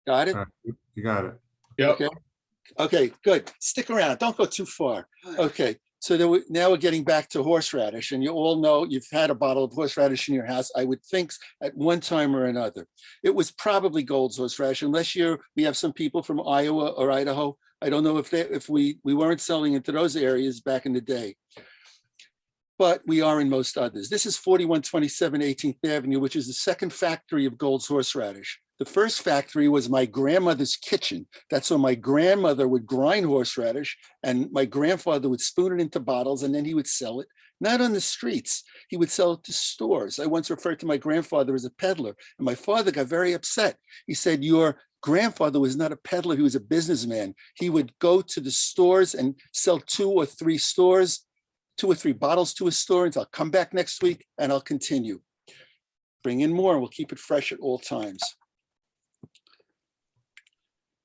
Got it? All right, you got it. Yep. Okay. Okay, good. Stick around. Don't go too far. Okay. So now we're getting back to horseradish, and you all know you've had a bottle of horseradish in your house, I would think, at one time or another. It was probably Gold's horseradish, unless we have some people from Iowa or Idaho. I don't know if we weren't selling into those areas back in the day, but we are in most others. This is 4127 18th Avenue, which is the second factory of Gold's horseradish. The first factory was my grandmother's kitchen. That's where my grandmother would grind horseradish, and my grandfather would spoon it into bottles, and then he would sell it, not on the streets. He would sell it to stores. I once referred to my grandfather as a peddler, and my father got very upset. He said, "Your grandfather was not a peddler, he was a businessman. He would go to the stores and sell 2 or 3 bottles to a store, and I'll come back next week and I'll continue. Bring in more, and we'll keep it fresh at all times."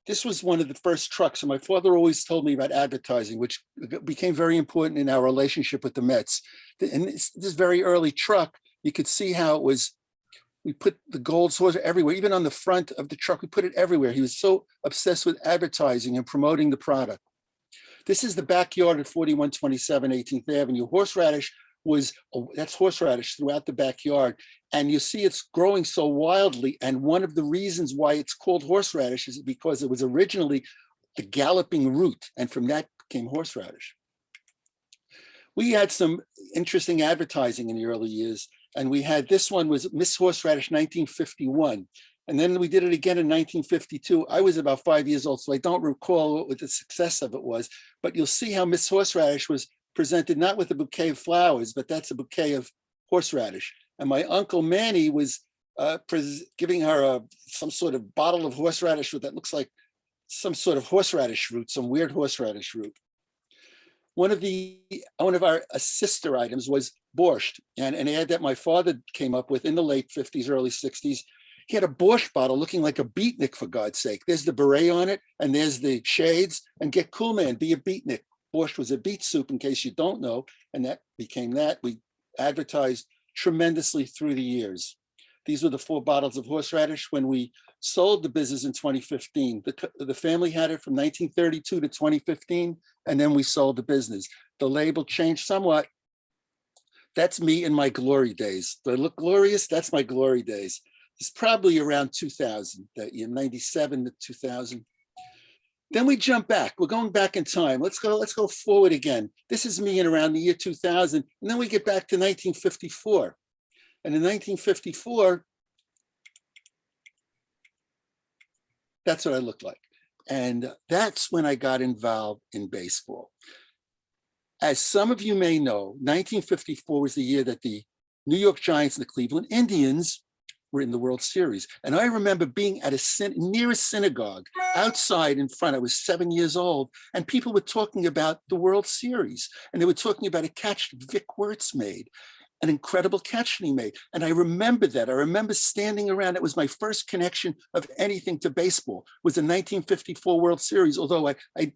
This was one of the first trucks, and my father always told me about advertising, which became very important in our relationship with the Mets. And this very early truck, you could see how it was, we put the Gold's horse everywhere, even on the front of the truck, we put it everywhere. He was so obsessed with advertising and promoting the product. This is the backyard at 4127 18th Avenue. Horseradish that's horseradish throughout the backyard. And you see it's growing so wildly. And one of the reasons why it's called horseradish is because it was originally the galloping root. And from that came horseradish. We had some interesting advertising in the early years. And we had, this one was Miss Horseradish 1951. And then we did it again in 1952. I was about 5 years old, so I don't recall what the success of it was. But you'll see how Miss Horseradish was presented not with a bouquet of flowers, but that's a bouquet of horseradish. And my Uncle Manny was giving her some sort of bottle of horseradish root that looks like some sort of horseradish root, some weird horseradish root. One of our sister items was borscht, and an ad that my father came up with in the late 50s, early 60s. He had a borscht bottle looking like a beatnik, for God's sake. There's the beret on it, and there's the shades, and get cool, man, be a beatnik. Borscht was a beet soup, in case you don't know, and that became that. We advertised tremendously through the years. These were the 4 bottles of horseradish. When we sold the business in 2015, the family had it from 1932 to 2015, and then we sold the business. The label changed somewhat. That's me in my glory days. Do I look glorious? That's my glory days. It's probably around 2000, that year, 97 to 2000. Then we jump back. We're going back in time. Let's go forward again. This is me in around the year 2000. And then we get back to 1954. And in 1954, that's what I looked like. And that's when I got involved in baseball. As some of you may know, 1954 was the year that the New York Giants and the Cleveland Indians were in the World Series. And I remember being at near a synagogue outside in front. I was 7 years old, and people were talking about the World Series. And they were talking about a catch that Vic Wertz made, an incredible catch that he made. And I remember that. I remember standing around. It was my first connection of anything to baseball, was the 1954 World Series, although I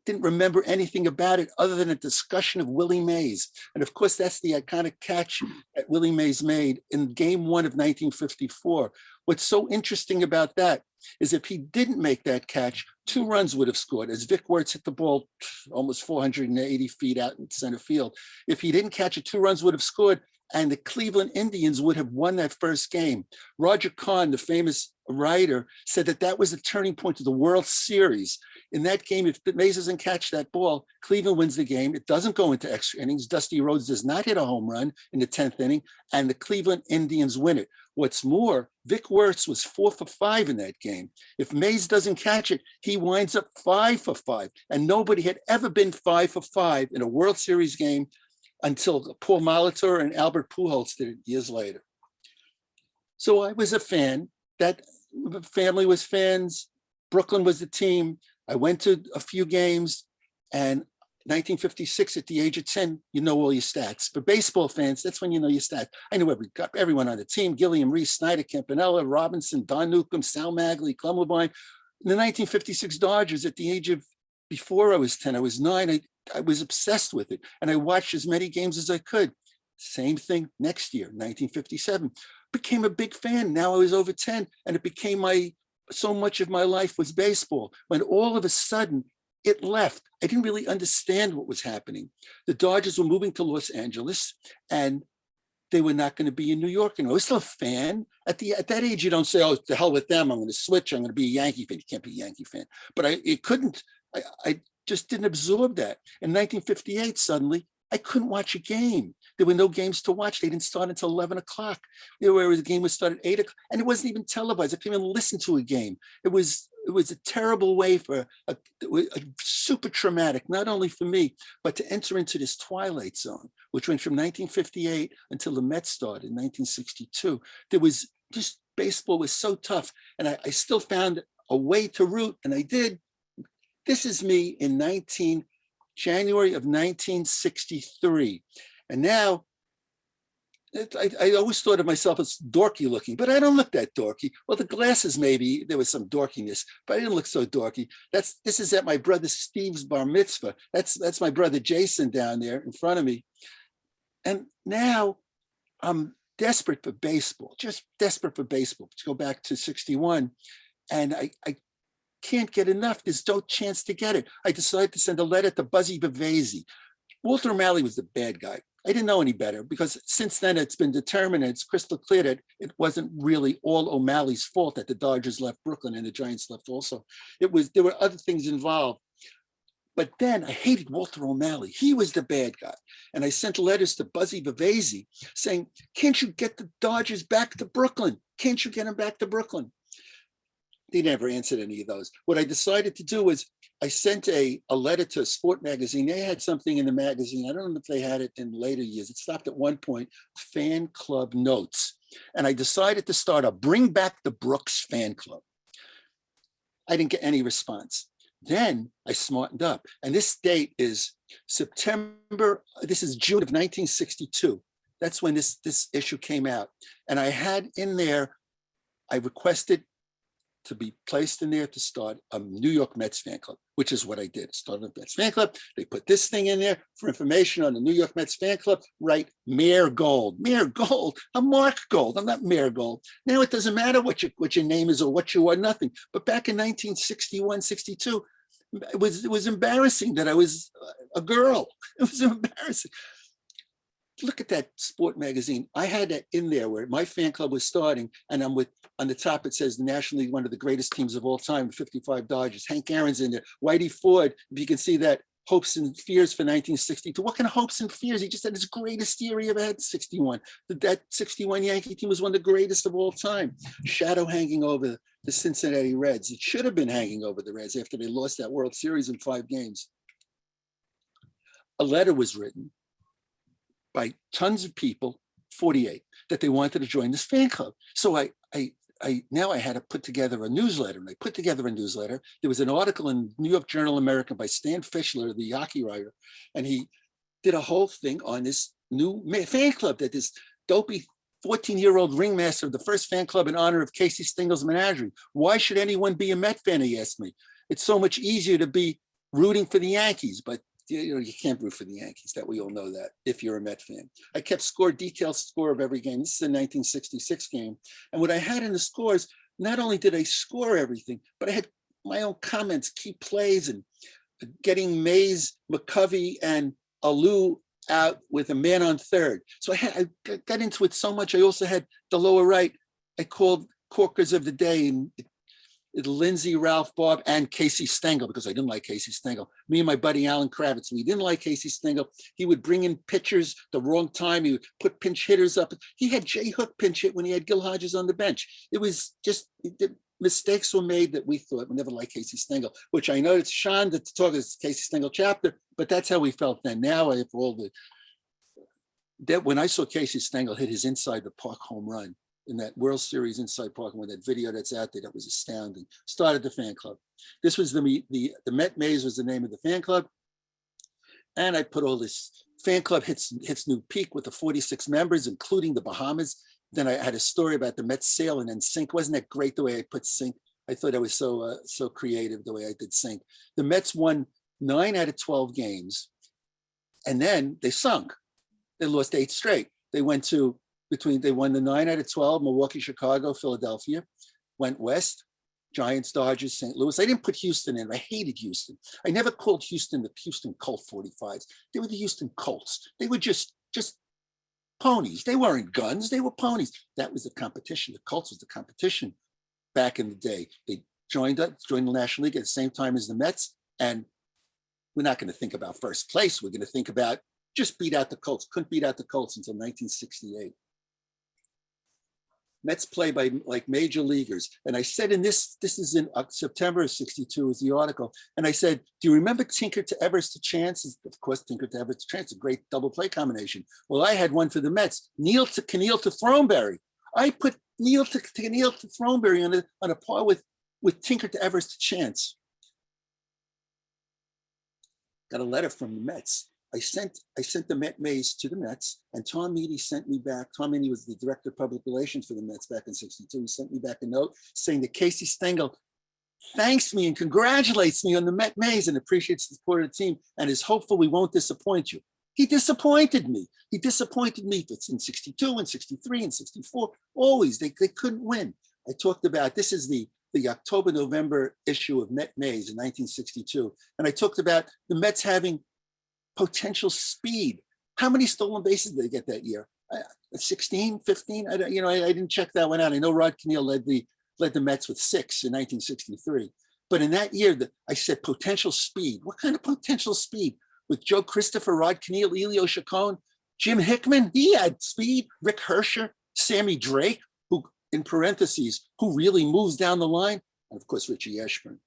didn't remember anything about it other than a discussion of Willie Mays. And of course, that's the iconic catch that Willie Mays made in Game 1 of 1954. What's so interesting about that is if he didn't make that catch, 2 runs would have scored, as Vic Wertz hit the ball almost 480 feet out in center field. If he didn't catch it, 2 runs would have scored, and the Cleveland Indians would have won that first game. Roger Kahn, the famous writer, said that that was the turning point of the World Series. In that game, if Mays doesn't catch that ball, Cleveland wins the game. It doesn't go into extra innings. Dusty Rhodes does not hit a home run in the 10th inning, and the Cleveland Indians win it. What's more, Vic Wertz was 4 for 5 in that game. If Mays doesn't catch it, he winds up 5 for 5. And nobody had ever been 5 for 5 in a World Series game until Paul Molitor and Albert Pujols did it years later. So I was a fan. That family was fans. Brooklyn was the team. I went to a few games, and 1956, at the age of 10, you know all your stats. For baseball fans, that's when you know your stats. I knew everyone on the team: Gilliam, Reese, Snyder, Campanella, Robinson, Don Newcomb, Sal Magley, Clem Labine. In the 1956 Dodgers, at the age of, before I was 10, I was 9, I was obsessed with it. And I watched as many games as I could. Same thing next year, 1957. Became a big fan. Now I was over 10, and it became my so much of my life was baseball, when all of a sudden it left. I didn't really understand what was happening. The Dodgers were moving to Los Angeles, and they were not going to be in New York. And I was still a fan. At that age, you don't say, "Oh, to hell with them. I'm going to switch. I'm going to be a Yankee fan." You can't be a Yankee fan. But I just didn't absorb that. In 1958, suddenly, I couldn't watch a game. There were no games to watch. They didn't start until 11 o'clock. The game would start at 8 o'clock, and it wasn't even televised. I couldn't even listen to a game. It was a terrible way for a super traumatic, not only for me, but to enter into this twilight zone, which went from 1958 until the Mets started in 1962. There was just, baseball was so tough, and I still found a way to root, and I did. This is me in January of 1963. And now, I always thought of myself as dorky looking, but I don't look that dorky. Well, the glasses, maybe there was some dorkiness, but I didn't look so dorky. This is at my brother Steve's bar mitzvah. That's my brother Jason down there in front of me. And now I'm desperate for baseball, just desperate for baseball. To go back to 61, and I can't get enough. There's no chance to get it. I decided to send a letter to Buzzy Bavasi. Walter O'Malley was the bad guy. I didn't know any better, because since then it's been determined, and it's crystal clear, that it wasn't really all O'Malley's fault that the Dodgers left Brooklyn and the Giants left also. There were other things involved. But then I hated Walter O'Malley. He was the bad guy. And I sent letters to Buzzy Bavasi saying, "Can't you get the Dodgers back to Brooklyn? Can't you get them back to Brooklyn?" They never answered any of those. What I decided to do was I sent a letter to a sport magazine. They had something in the magazine. I don't know if they had it in later years. It stopped at one point, Fan Club Notes. And I decided to start a Bring Back the Brooks fan club. I didn't get any response. Then I smartened up. And this date is this is June of 1962. That's when this issue came out. And I had in there, I requested to be placed in there to start a New York Mets fan club, which is what I did. Started a Mets fan club. They put this thing in there for information on the New York Mets fan club. Write Mayor Gold. Mayor Gold. I'm Marc Gold. I'm not Mayor Gold. Now it doesn't matter what your name is or what you are, nothing. But back in 1961, 62, it was embarrassing that I was a girl. It was embarrassing. Look at that sport magazine. I had that in there where my fan club was starting, and on the top it says the National League, one of the greatest teams of all time, 55 Dodgers. Hank Aaron's in there. Whitey Ford, if you can see that, hopes and fears for 1962. What kind of hopes and fears? He just had his greatest year he ever had, 61. That 61 Yankee team was one of the greatest of all time. Shadow hanging over the Cincinnati Reds. It should have been hanging over the Reds after they lost that World Series in 5 games. A letter was written by tons of people, 48, that they wanted to join this fan club. So I now I had to put together a newsletter, and I put together a newsletter. There was an article in New York Journal American by Stan Fischler, the hockey writer, and he did a whole thing on this new fan club that this dopey 14-year-old ringmaster of the first fan club in honor of Casey Stengel's menagerie. Why should anyone be a Met fan, he asked me. It's so much easier to be rooting for the Yankees, but you can't root for the Yankees. That we all know that if you're a Met fan. I kept detailed score of every game. This is a 1966 game. And what I had in the scores, not only did I score everything, but I had my own comments, key plays, and getting Mays, McCovey, and Alou out with a man on third. So I got into it so much. I also had the lower right. I called Corkers of the Day, and Lindsay, Ralph, Bob, and Casey Stengel, because I didn't like Casey Stengel. Me and my buddy Alan Kravitz, we didn't like Casey Stengel. He would bring in pitchers the wrong time. He would put pinch hitters up. He had Jay Hook pinch hit when he had Gil Hodges on the bench. It was just, mistakes were made that we thought we never liked Casey Stengel, which I know it's Sean to talk as Casey Stengel chapter, but that's how we felt then. Now I have when I saw Casey Stengel hit his inside the park home run in that World Series inside park, with that video that's out there, that was astounding. Started the fan club. This was the Met Maze was the name of the fan club. And I put all this fan club hits new peak with the 46 members, including the Bahamas. Then I had a story about the Mets sail and then sink. Wasn't that great the way I put sink? I thought I was so creative the way I did sink. The Mets won 9 out of 12 games, and then they sunk. They lost 8 straight. They won the 9 out of 12, Milwaukee, Chicago, Philadelphia, went west, Giants, Dodgers, St. Louis. I didn't put Houston in. I hated Houston. I never called Houston the Houston Colt 45s. They were the Houston Colts. They were just ponies. They weren't guns. They were ponies. That was the competition. The Colts was the competition back in the day. They joined the National League at the same time as the Mets. And we're not going to think about first place. We're going to think about just beat out the Colts. Couldn't beat out the Colts until 1968. Mets play by like major leaguers. And I said in this is in September of 62 is the article. And I said, do you remember Tinker to Evers to Chance? Of course, Tinker to Evers to Chance, a great double play combination. Well, I had one for the Mets, Neil to Keneal to Throneberry. I put Neil to Keneal to Throneberry on a par with Tinker to Evers to Chance. Got a letter from the Mets. I sent the Met Mays to the Mets, and Tom Meany sent me back. Tom Meany was the director of public relations for the Mets back in 62. He sent me back a note saying that Casey Stengel thanks me and congratulates me on the Met Mays and appreciates the support of the team and is hopeful we won't disappoint you. He disappointed me. He disappointed me. It's in 62 and 63 and 64. Always, they couldn't win. I talked about, this is the October-November issue of Met Mays in 1962. And I talked about the Mets having potential speed. How many stolen bases did they get that year? 16, 15? I didn't check that one out. I know Rod Keneal led the Mets with 6 in 1963. But in that year, I said potential speed. What kind of potential speed? With Joe Christopher, Rod Keneal, Elio Chacon, Jim Hickman, he had speed. Rick Hersher, Sammy Drake, who, in parentheses, who really moves down the line. And of course, Richie Ashburn.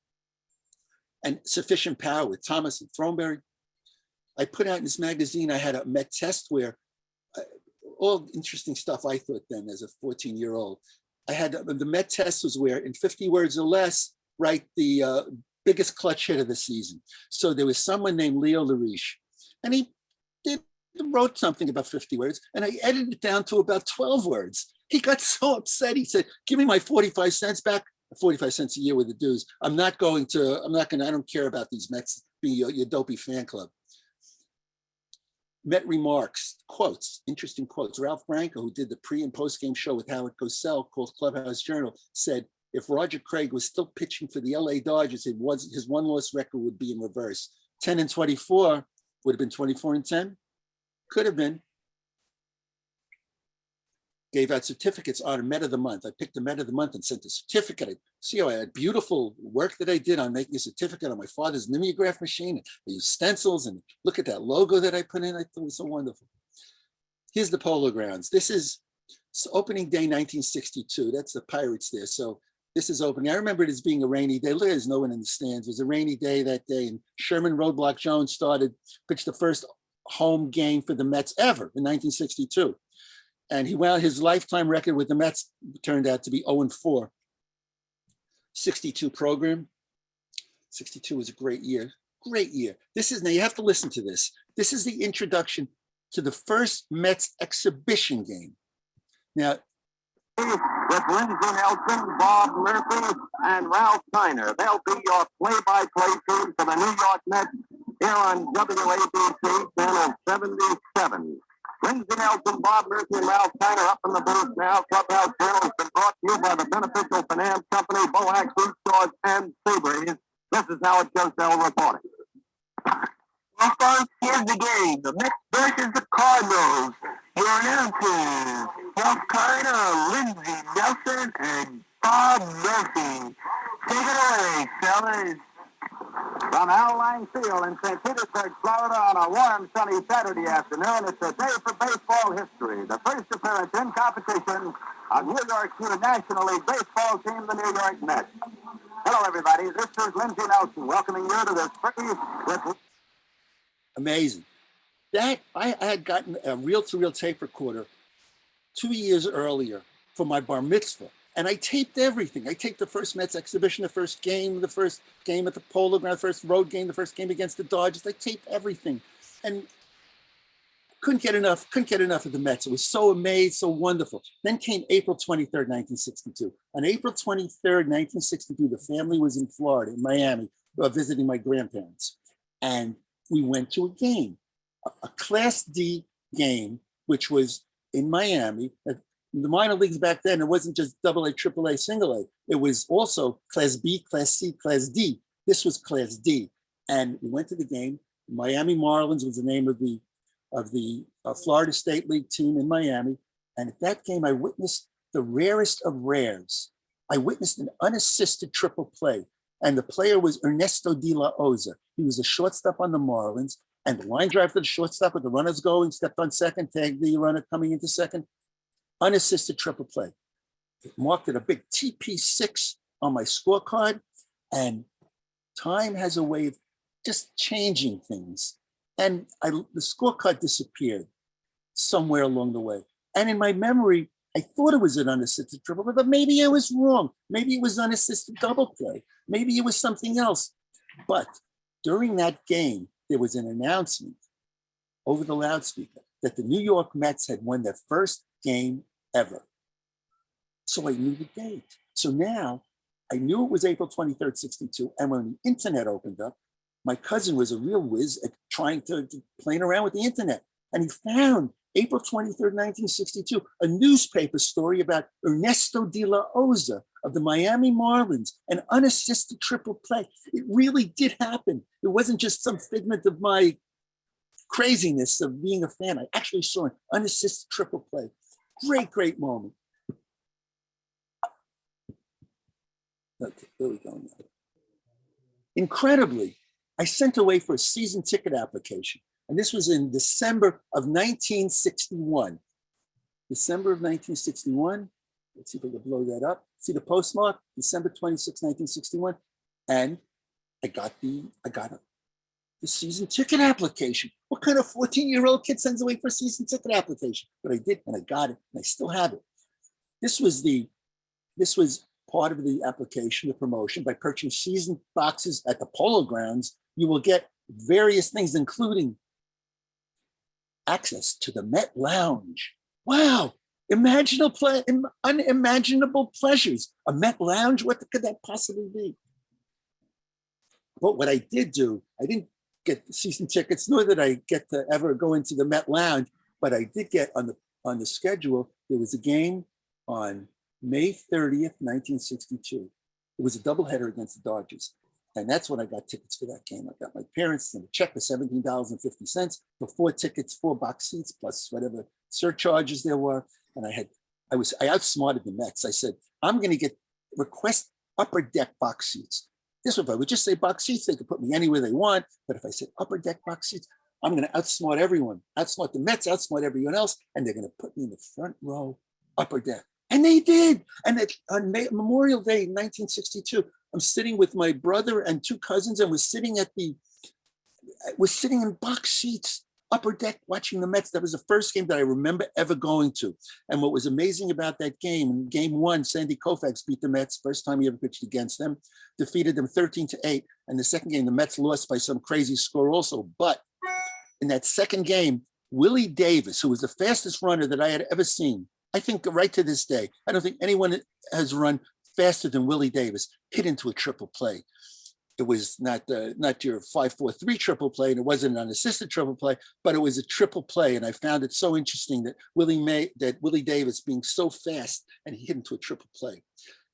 And sufficient power with Thomas and Throneberry. I put out in this magazine, I had a Met test where all interesting stuff I thought then as a 14-year-old. I had the Met test was where in 50 words or less, write the biggest clutch hit of the season. So there was someone named Leo Lariche, and he wrote something about 50 words, and I edited it down to about 12 words. He got so upset. He said, give me my 45 cents back, 45 cents a year with the dues. I don't care about these Mets being your dopey fan club. Met remarks, quotes, interesting quotes. Ralph Branco, who did the pre and post game show with Howard Cosell called Clubhouse Journal, said, if Roger Craig was still pitching for the LA Dodgers, his one-loss record would be in reverse. 10-24 would have been 24-10. Could have been. Gave out certificates on a Met of the Month. I picked a Met of the Month and sent a certificate. I see how I had beautiful work that I did on making a certificate on my father's mimeograph machine. I used stencils and look at that logo that I put in. I thought it was so wonderful. Here's the Polo Grounds. This is opening day 1962. That's the Pirates there. So this is opening. I remember it as being a rainy day. There's no one in the stands. It was a rainy day that day. And Sherman Roadblock Jones pitched the first home game for the Mets ever in 1962. And his lifetime record with the Mets turned out to be 0-4. 62 program. 62 was a great year. Great year. Now you have to listen to this. This is the introduction to the first Mets exhibition game. Now, with Lindsey Nelson, Bob Murphy, and Ralph Kiner. They'll be your play-by-play team for the New York Mets here on WABC Channel 77. Lindsey Nelson, Bob Murphy, and Ralph Kiner up in the booth now. Clubhouse Journal has been brought to you by the Beneficial Finance Company, Boax Food Stores, and Seabreeze. This is Howard Cosell reporting. Well, folks, here's the game. The Mets versus the Cardinals. Your announcers, Ralph Kiner, Lindsey Nelson, and Bob Murphy. Take it away, fellas. From Al Lang Field in St. Petersburg, Florida, on a warm, sunny Saturday afternoon, it's a day for baseball history. The first appearance in competition of New York's new National League baseball team, the New York Mets. Hello, everybody. This is Lindsey Nelson welcoming you to this free... Amazing. That I had gotten a reel-to-reel tape recorder 2 years earlier for my bar mitzvah. And I taped everything. I taped the first Mets exhibition, the first game at the Polo Ground, the first road game, the first game against the Dodgers. I taped everything. And couldn't get enough of the Mets. It was so amazing, so wonderful. Then came April 23rd, 1962. On April 23rd, 1962, the family was in Florida, in Miami, visiting my grandparents. And we went to a game, a Class D game, which was in Miami. the minor leagues back then, it wasn't just AA, AAA, single A. It was also Class B, Class C, Class D. This was Class D. And we went to the game. Miami Marlins was the name of the Florida State League team in Miami. And at that game, I witnessed the rarest of rares. I witnessed an unassisted triple play. And the player was Ernesto de la Oza. He was a shortstop on the Marlins. And the line drive to the shortstop with the runners going, stepped on second, tagged the runner coming into second. Unassisted triple play. It marked it a big TP6 on my scorecard. And time has a way of just changing things. And the scorecard disappeared somewhere along the way. And in my memory, I thought it was an unassisted triple play, but maybe I was wrong. Maybe it was unassisted double play. Maybe it was something else. But during that game, there was an announcement over the loudspeaker that the New York Mets had won their first game ever. So I knew the date. So now I knew it was April 23rd, 62. And when the internet opened up, my cousin was a real whiz at playing around with the internet. And he found April 23rd, 1962, a newspaper story about Ernesto de la Oza of the Miami Marlins, an unassisted triple play. It really did happen. It wasn't just some figment of my craziness of being a fan. I actually saw an unassisted triple play. Great, great moment. Okay, there we go now. Incredibly, I sent away for a season ticket application. And this was in December of 1961. December of 1961. Let's see if I can blow that up. See the postmark, December 26, 1961. And I got the season ticket application. What kind of 14-year-old kid sends away for a season ticket application? But I did, and I got it, and I still have it. This was part of the application, the promotion. By purchasing season boxes at the Polo Grounds, you will get various things, including access to the Met Lounge. Wow, unimaginable pleasures. A Met Lounge, what could that possibly be? But what I did do, I didn't get the season tickets, nor did I get to ever go into the Met Lounge, but I did get on the schedule, there was a game on May 30th, 1962. It was a doubleheader against the Dodgers. And that's when I got tickets for that game. I got my parents and a check for $17.50 for 4 tickets, 4 box seats, plus whatever surcharges there were. And I outsmarted the Mets. I said, I'm going to request upper deck box seats. This one, if I would just say box seats, they could put me anywhere they want. But if I said upper deck box seats, I'm going to outsmart everyone, outsmart the Mets, outsmart everyone else. And they're going to put me in the front row, upper deck. And they did. And on Memorial Day, 1962, I'm sitting with my brother and 2 cousins, and we're sitting in box seats, upper deck, watching the Mets. That was the first game that I remember ever going to. And what was amazing about that game, in game 1, Sandy Koufax beat the Mets, first time he ever pitched against them, defeated them 13-8. And the second game, the Mets lost by some crazy score also. But in that second game, Willie Davis, who was the fastest runner that I had ever seen, I think right to this day, I don't think anyone has run faster than Willie Davis, hit into a triple play. It was not your 5-4-3 triple play, and it wasn't an unassisted triple play, but it was a triple play. And I found it so interesting that Willie Davis being so fast and he hit into a triple play.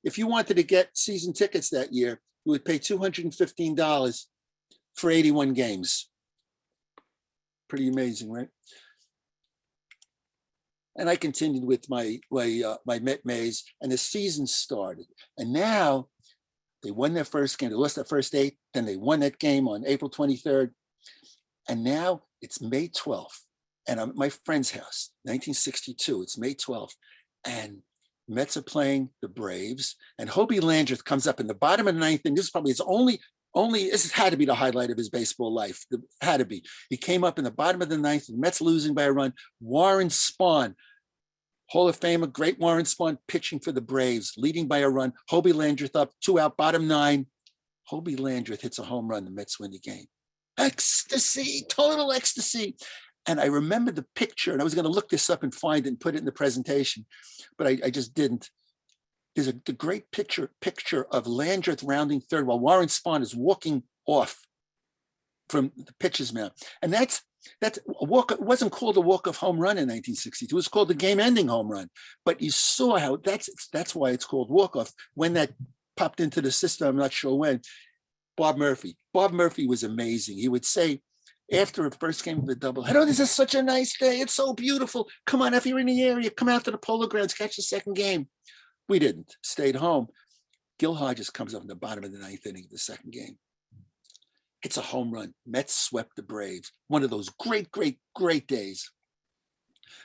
If you wanted to get season tickets that year, you would pay $215 for 81 games. Pretty amazing, right? And I continued with my Met maze, and the season started. And now they won their first game. They lost their first 8. Then they won that game on April 23rd. And now it's May 12th. And I'm at my friend's house, 1962. It's May 12th. And Mets are playing the Braves. And Hobie Landreth comes up in the bottom of the 9th. And this is probably his this had to be the highlight of his baseball life. Had to be. He came up in the bottom of the 9th, the Mets losing by a run. Warren Spahn, Hall of Famer, great Warren Spahn, pitching for the Braves, leading by a run. Hobie Landreth up, 2 out, bottom 9. Hobie Landreth hits a home run. The Mets win the game. Ecstasy, total ecstasy. And I remember the picture, and I was going to look this up and find it and put it in the presentation, but I just didn't. There's the great picture of Landreth rounding third while Warren Spahn is walking off. from the pitcher's mound. And that's a walk. It wasn't called a walk-off home run in 1962. It was called the game-ending home run. But you saw how that's why it's called walk-off. When that popped into the system, I'm not sure when. Bob Murphy was amazing. He would say, after a first game of the doubleheader, oh, this is such a nice day. It's so beautiful. Come on, if you're in the area, come out to the Polo Grounds, catch the second game. We didn't, stayed home. Gil Hodges comes up in the bottom of the ninth inning of the second game. It's a home run. Mets swept the Braves. One of those great, great, great days.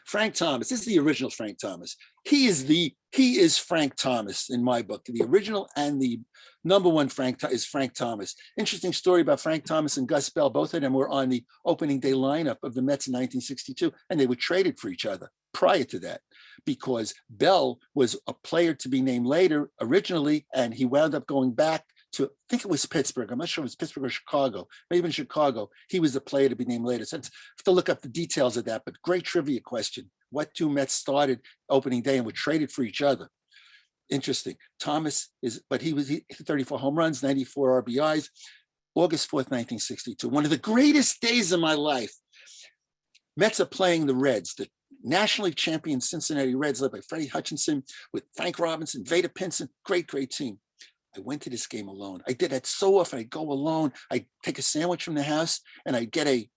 Frank Thomas, this is the original Frank Thomas. He is Frank Thomas in my book. The original and the number one is Frank Thomas. Interesting story about Frank Thomas and Gus Bell. Both of them were on the opening day lineup of the Mets in 1962, and they were traded for each other prior to that because Bell was a player to be named later originally, and he wound up going back to, I think it was Pittsburgh. I'm not sure if it was Pittsburgh or Chicago, maybe in Chicago. He was the player to be named later. So I have to look up the details of that, but great trivia question. What two Mets started opening day and were traded for each other? Interesting. Thomas but he hit 34 home runs, 94 RBIs, August 4th, 1962. One of the greatest days of my life. Mets are playing the Reds, the nationally champion Cincinnati Reds, led by Freddie Hutchinson with Frank Robinson, Vada Pinson, great, great team. I went to this game alone. I did that so often. I'd go alone. I'd take a sandwich from the house and I'd get a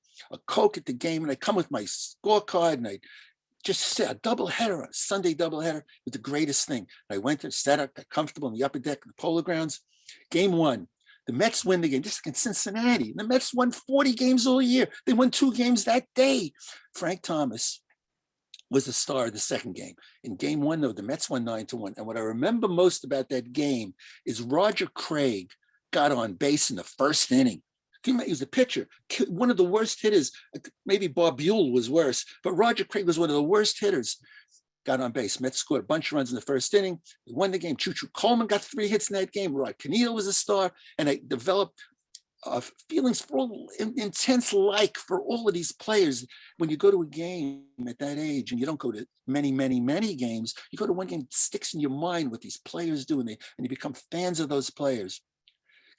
Coke at the game, and I'd come with my scorecard and I'd just sit a doubleheader, a Sunday doubleheader was the greatest thing. I went there, sat up, got comfortable in the upper deck of the Polo Grounds. Game one, the Mets win the game. This is in Cincinnati. The Mets won 40 games all year. They won 2 games that day. Frank Thomas was the star of the second game. In game one, though, the Mets won 9-1. And what I remember most about that game is Roger Craig got on base in the first inning. He was a pitcher, one of the worst hitters. Maybe Bob Buell was worse, but Roger Craig was one of the worst hitters. Got on base. Mets scored a bunch of runs in the first inning. They won the game. Choo-Choo Coleman got 3 hits in that game. Rod Caneal was a star. And I developed feelings for intense like for all of these players. When you go to a game at that age, and you don't go to many, many, many games, you go to one game that sticks in your mind what these players do, and you become fans of those players.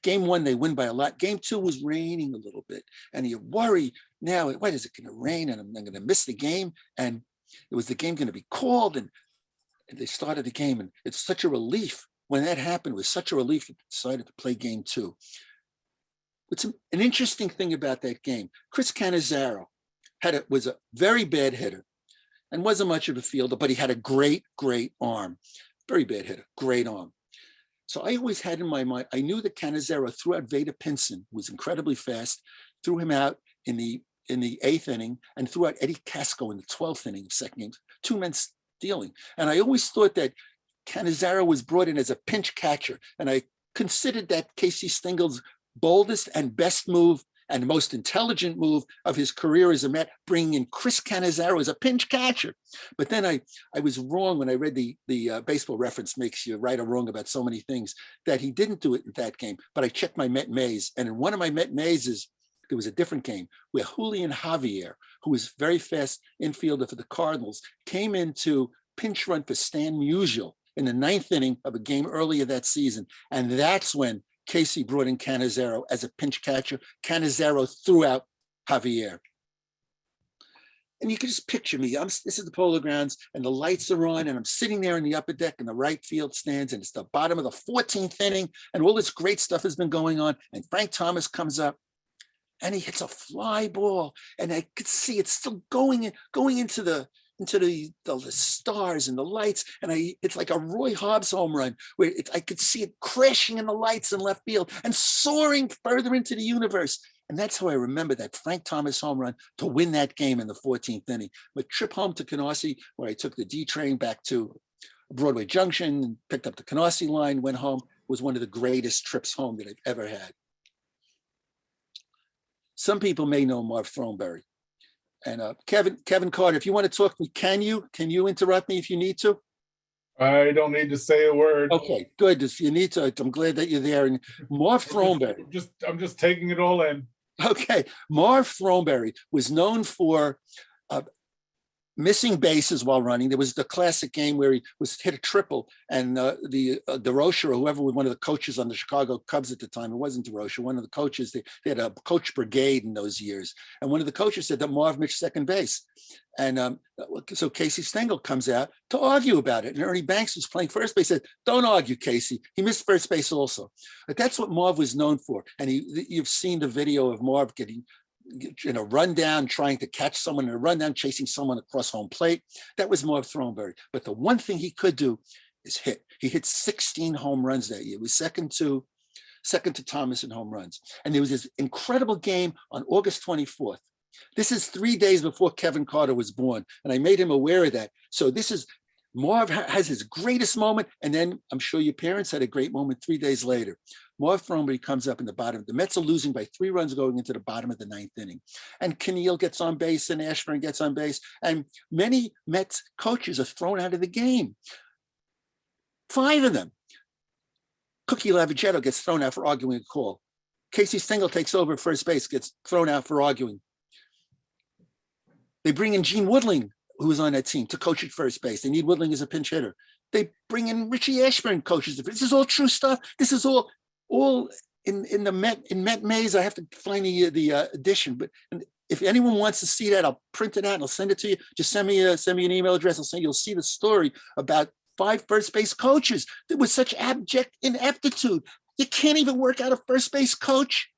Game one, they win by a lot. Game two was raining a little bit, and you worry now, what is it going to rain? And I'm going to miss the game. And was the game going to be called? And they started the game, and it's such a relief when that happened. It was such a relief that they decided to play game two. What's an interesting thing about that game, Chris Cannizzaro was a very bad hitter and wasn't much of a fielder, but he had a great, great arm. Very bad hitter, great arm. So I always had in my mind, I knew that Cannizzaro threw out Vada Pinson, who was incredibly fast, threw him out in the 8th inning, and threw out Eddie Casco in the 12th inning of second game, 2 men stealing. And I always thought that Cannizzaro was brought in as a pinch catcher. And I considered that Casey Stengel's boldest and best move and most intelligent move of his career as a Met, bringing in Chris Cannizzaro as a pinch catcher. But then I was wrong when I read the Baseball Reference makes you right or wrong about so many things, that he didn't do it in that game. But I checked my Met maze, and in one of my Met mazes, there was a different game where Julian Javier, who was very fast infielder for the Cardinals, came in to pinch run for Stan Musial in the 9th inning of a game earlier that season. And that's when Casey brought in Cannizzaro as a pinch catcher. Cannizzaro threw out Javier. And you can just picture me. This is the Polo Grounds, and the lights are on, and I'm sitting there in the upper deck in the right field stands, and it's the bottom of the 14th inning, and all this great stuff has been going on. And Frank Thomas comes up, and he hits a fly ball, and I could see it still going into the stars and the lights, and it's like a Roy Hobbs home run where I could see it crashing in the lights in left field and soaring further into the universe. And that's how I remember that Frank Thomas home run to win that game in the 14th inning. My trip home to Canarsie, where I took the D train back to Broadway Junction and picked up the Canarsie line, went home, was one of the greatest trips home that I've ever had. Some people may know Marv Throneberry. And Kevin Carter, if you want to talk to me, can you interrupt me if you need to? I don't need to say a word. Okay, good. If you need to, I'm glad that you're there. And Marv Throneberry. I'm just taking it all in. Okay, Marv Throneberry was known for missing bases while running. There was the classic game where he was hit a triple, and DeRocher, or whoever was one of the coaches on the Chicago Cubs at the time, it wasn't DeRocher, one of the coaches, they had a coach brigade in those years. And one of the coaches said that Marv missed second base. And so Casey Stengel comes out to argue about it. And Ernie Banks was playing first base, said, don't argue, Casey. He missed first base also. But that's what Marv was known for. And you've seen the video of Marv getting in a rundown, trying to catch someone in a rundown, chasing someone across home plate. That was Marv Throneberry. But the one thing he could do is hit. He hit 16 home runs that year. It was second to Thomas in home runs. And there was this incredible game on August 24th. This is 3 days before Kevin Carter was born. And I made him aware of that. So this is, Marv has his greatest moment. And then I'm sure your parents had a great moment 3 days later. Marv Throneberry comes up in the bottom. The Mets are losing by 3 runs going into the bottom of the 9th inning. And Keneal gets on base and Ashburn gets on base. And many Mets coaches are thrown out of the game. 5 of them. Cookie Lavagetto gets thrown out for arguing a call. Casey Stengel takes over at first base, gets thrown out for arguing. They bring in Gene Woodling, who was on that team, to coach at first base. They need Woodling as a pinch hitter. They bring in Richie Ashburn coaches. This is all true stuff. This is all in Met Maze. I have to find the edition. But if anyone wants to see that, I'll print it out and I'll send it to you. Just send me an email address. You'll see the story about 5 first base coaches. There was such abject ineptitude. You can't even work out a first base coach.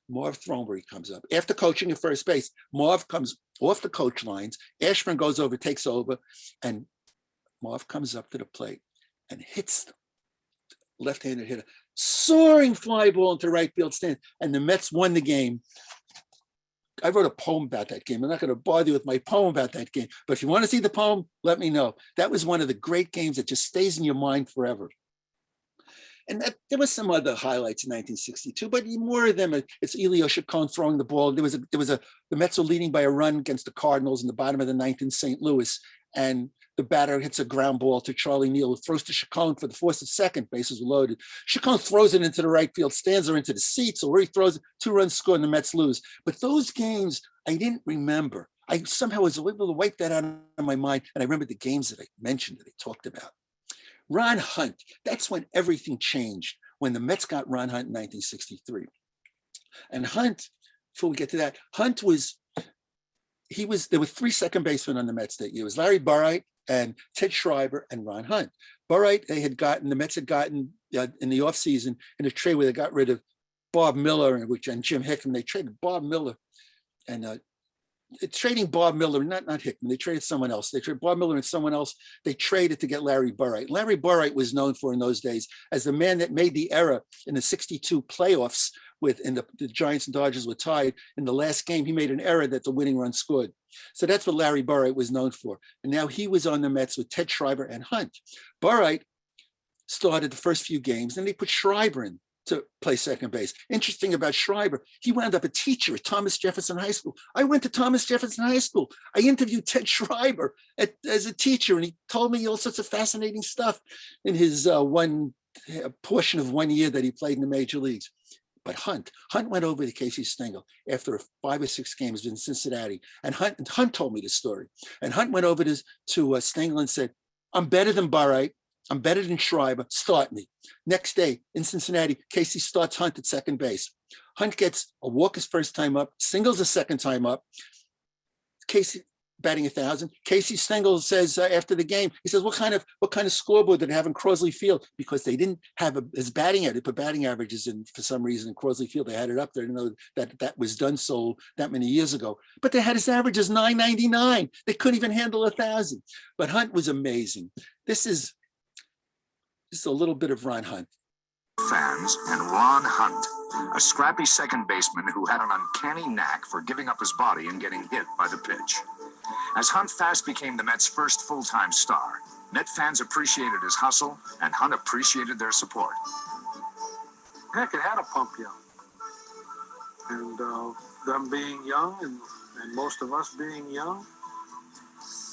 Marv Throneberry comes up. After coaching at first base, Marv comes off the coach lines. Ashburn goes over, takes over, and Marv comes up to the plate and hits the left-handed hitter. Soaring fly ball into right field stand. And the Mets won the game. I wrote a poem about that game. I'm not going to bother you with my poem about that game. But if you want to see the poem, let me know. That was one of the great games that just stays in your mind forever. And there was some other highlights in 1962, but more of them, it's Elio Chacon throwing the ball. The Mets were leading by a run against the Cardinals in the bottom of the 9th in St. Louis. And the batter hits a ground ball to Charlie Neal, who throws to Chacon for the force of second. Bases were loaded. Chacon throws it into the right field stands or into the seats, or where he throws it, 2 runs score and the Mets lose. But those games, I didn't remember. I somehow was able to wipe that out of my mind. And I remember the games that I mentioned, that I talked about. Ron Hunt, that's when everything changed, when the Mets got Ron Hunt in 1963. And Hunt, before we get to that, there were 3 second basemen on the Mets that year. It was Larry Burright and Ted Schreiber and Ron Hunt. Burright, the Mets had gotten in the offseason in a trade where they got rid of Bob Miller and Jim Hickman. They traded Bob Miller and trading Bob Miller, not Hickman, they traded someone else. They traded Bob Miller and someone else. They traded to get Larry Burright. Larry Burright was known for in those days as the man that made the error in the 62 playoffs the Giants and Dodgers were tied. In the last game, he made an error that the winning run scored. So that's what Larry Burright was known for. And now he was on the Mets with Ted Schreiber and Hunt. Burright started the first few games, then they put Schreiber in to play second base. Interesting about Schreiber, he wound up a teacher at Thomas Jefferson High School. I went to Thomas Jefferson High School. I interviewed Ted Schreiber as a teacher, and he told me all sorts of fascinating stuff in his one portion of 1 year that he played in the major leagues. But Hunt went over to Casey Stengel after 5 or 6 games in Cincinnati, and Hunt told me the story. And Hunt went over to Stengel and said, "I'm better than Burright. I'm better than Schreiber. Start me." Next day in Cincinnati, Casey starts Hunt at second base. Hunt gets a walk his first time up, singles the second time up. Casey batting 1,000. Casey Stengel says after the game, he says, what kind of scoreboard did they have in Crosley Field? Because they didn't have his batting average. They put batting averages in for some reason in Crosley Field. They had it up there. I didn't know that was done so that many years ago. But they had his average as 999. They couldn't even handle 1,000. But Hunt was amazing. This is a little bit of Ron Hunt. Fans and Ron Hunt, a scrappy second baseman who had an uncanny knack for giving up his body and getting hit by the pitch. As Hunt fast became the Mets' first full-time star, Met fans appreciated his hustle, and Hunt appreciated their support. Heck, it had to pump you. And them being young and most of us being young,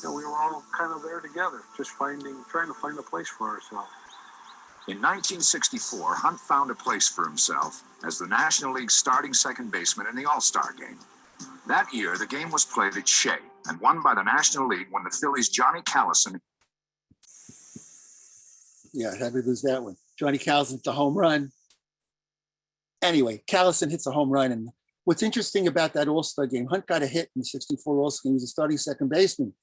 we were all kind of there together, just trying to find a place for ourselves. In 1964, Hunt found a place for himself as the National League's starting second baseman in the All-Star game. That year, the game was played at Shea, and won by the National League when the Phillies' Johnny Callison. Yeah, how did lose that one? Johnny Callison hits a home run. Anyway, Callison hits a home run. And what's interesting about that All-Star game, Hunt got a hit in the 64 All-Star game. He was a starting second baseman.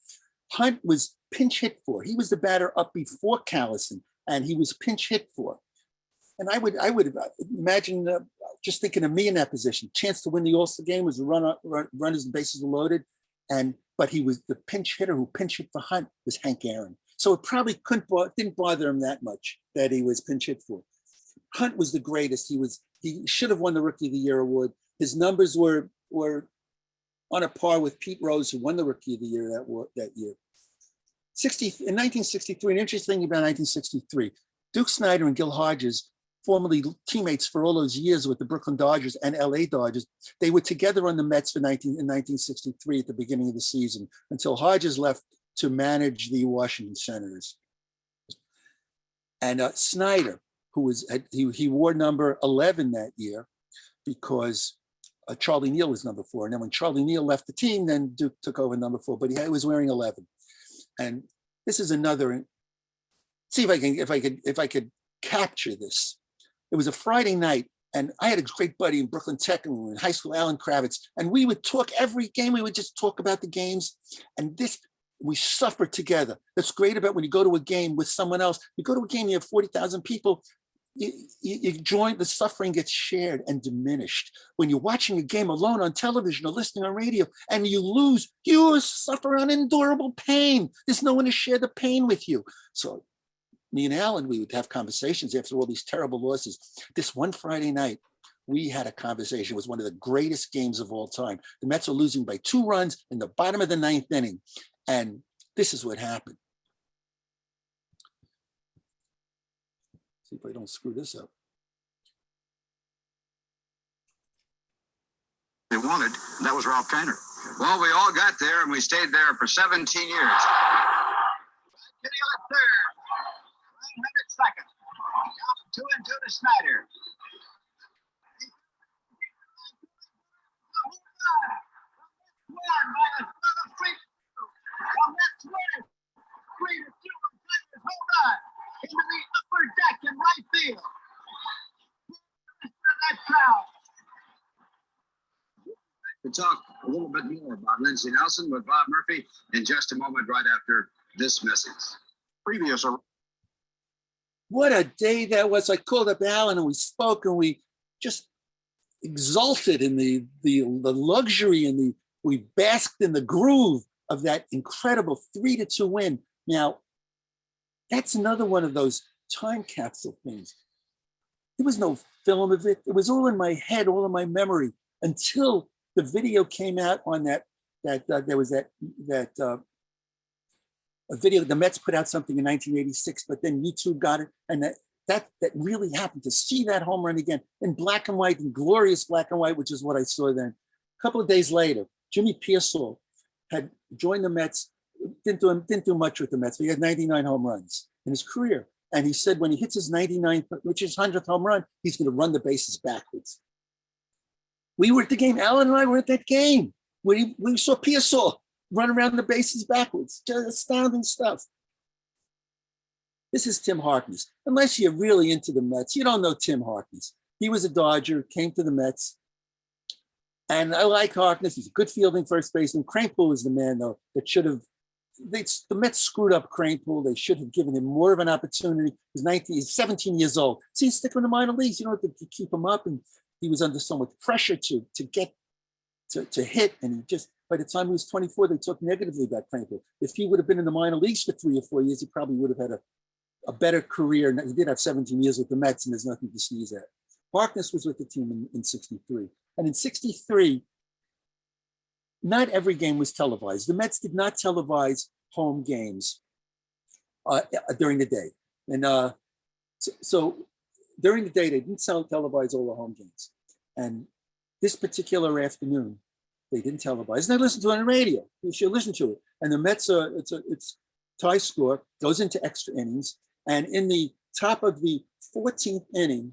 Hunt was pinch hit for. He was the batter up before Callison, and he was pinch hit for. And I would imagine, just thinking of me in that position, chance to win the All-Star game was a runners and bases were loaded. But he was the pinch hitter who pinch hit for Hunt was Hank Aaron. So it probably didn't bother him that much that he was pinch hit for. Hunt was the greatest. He should have won the Rookie of the Year award. His numbers were on a par with Pete Rose, who won the Rookie of the Year that year. In 1963, an interesting thing about 1963, Duke Snider and Gil Hodges, formerly teammates for all those years with the Brooklyn Dodgers and LA Dodgers, they were together on the Mets in 1963 at the beginning of the season until Hodges left to manage the Washington Senators. And Snider, he wore number 11 that year because Charlie Neal was number 4. And then when Charlie Neal left the team, then Duke took over number 4, but he was wearing 11. And this is another, see if I could capture this. It was a Friday night, and I had a great buddy in Brooklyn Tech and we were in high school, Alan Kravitz, and we would talk every game. We would just talk about the games, and we suffered together. That's great about when you go to a game with someone else. You go to a game, you have 40,000 people. You join, the suffering gets shared and diminished. When you're watching a game alone on television or listening on radio and you lose, you suffer unendurable pain. There's no one to share the pain with you. So me and Alan, we would have conversations after all these terrible losses. This one Friday night, we had a conversation. It was one of the greatest games of all time. The Mets were losing by 2 runs in the bottom of the 9th inning. And this is what happened. See if I don't screw this up. They wanted, and that was Ralph Kiner. Well, we all got there, and we stayed there for 17 years. To the left third, 900 seconds. Down 2 and 2 to Snyder. Won by a 3-2. The Mets win 3-2. Hold on. Into the upper deck in right field. That crowd. To talk a little bit more about Lindsey Nelson with Bob Murphy in just a moment, right after this message. What a day that was. I called up Alan and we spoke and we just exulted in the luxury and we basked in the groove of that incredible 3-2 win. Now, that's another one of those time capsule things. There was no film of it. It was all in my head, all in my memory, until the video came out on that there was that a video. The Mets put out something in 1986, but then YouTube got it, and that really happened. To see that home run again in black and white, in glorious black and white, which is what I saw then. A couple of days later, Jimmy Pearson had joined the Mets. Didn't do much with the Mets, but he had 99 home runs in his career. And he said when he hits his 99th, which is 100th home run, he's going to run the bases backwards. We were at the game. Alan and I were at that game. We saw Pearson run around the bases backwards. Just astounding stuff. This is Tim Harkness. Unless you're really into the Mets, you don't know Tim Harkness. He was a Dodger, came to the Mets. And I like Harkness. He's a good fielding first baseman. Kranepool was the man, though, that should have. The Mets screwed up Kranepool. They should have given him more of an opportunity. He's 17 years old. See, he's sticking in the minor leagues. You don't have to keep him up. And he was under so much pressure to get to hit. And he just, by the time he was 24, they talked negatively about Kranepool. If he would have been in the minor leagues for 3 or 4 years, he probably would have had a better career. He did have 17 years with the Mets, and there's nothing to sneeze at. Harkness was with the team in 63. And in 63, not every game was televised. The Mets did not televise home games during the day. And so during the day, they didn't televise all the home games. And this particular afternoon, they didn't televise. And I listened to it on the radio. You should listen to it. And the Mets, it's tie score, goes into extra innings. And in the top of the 14th inning,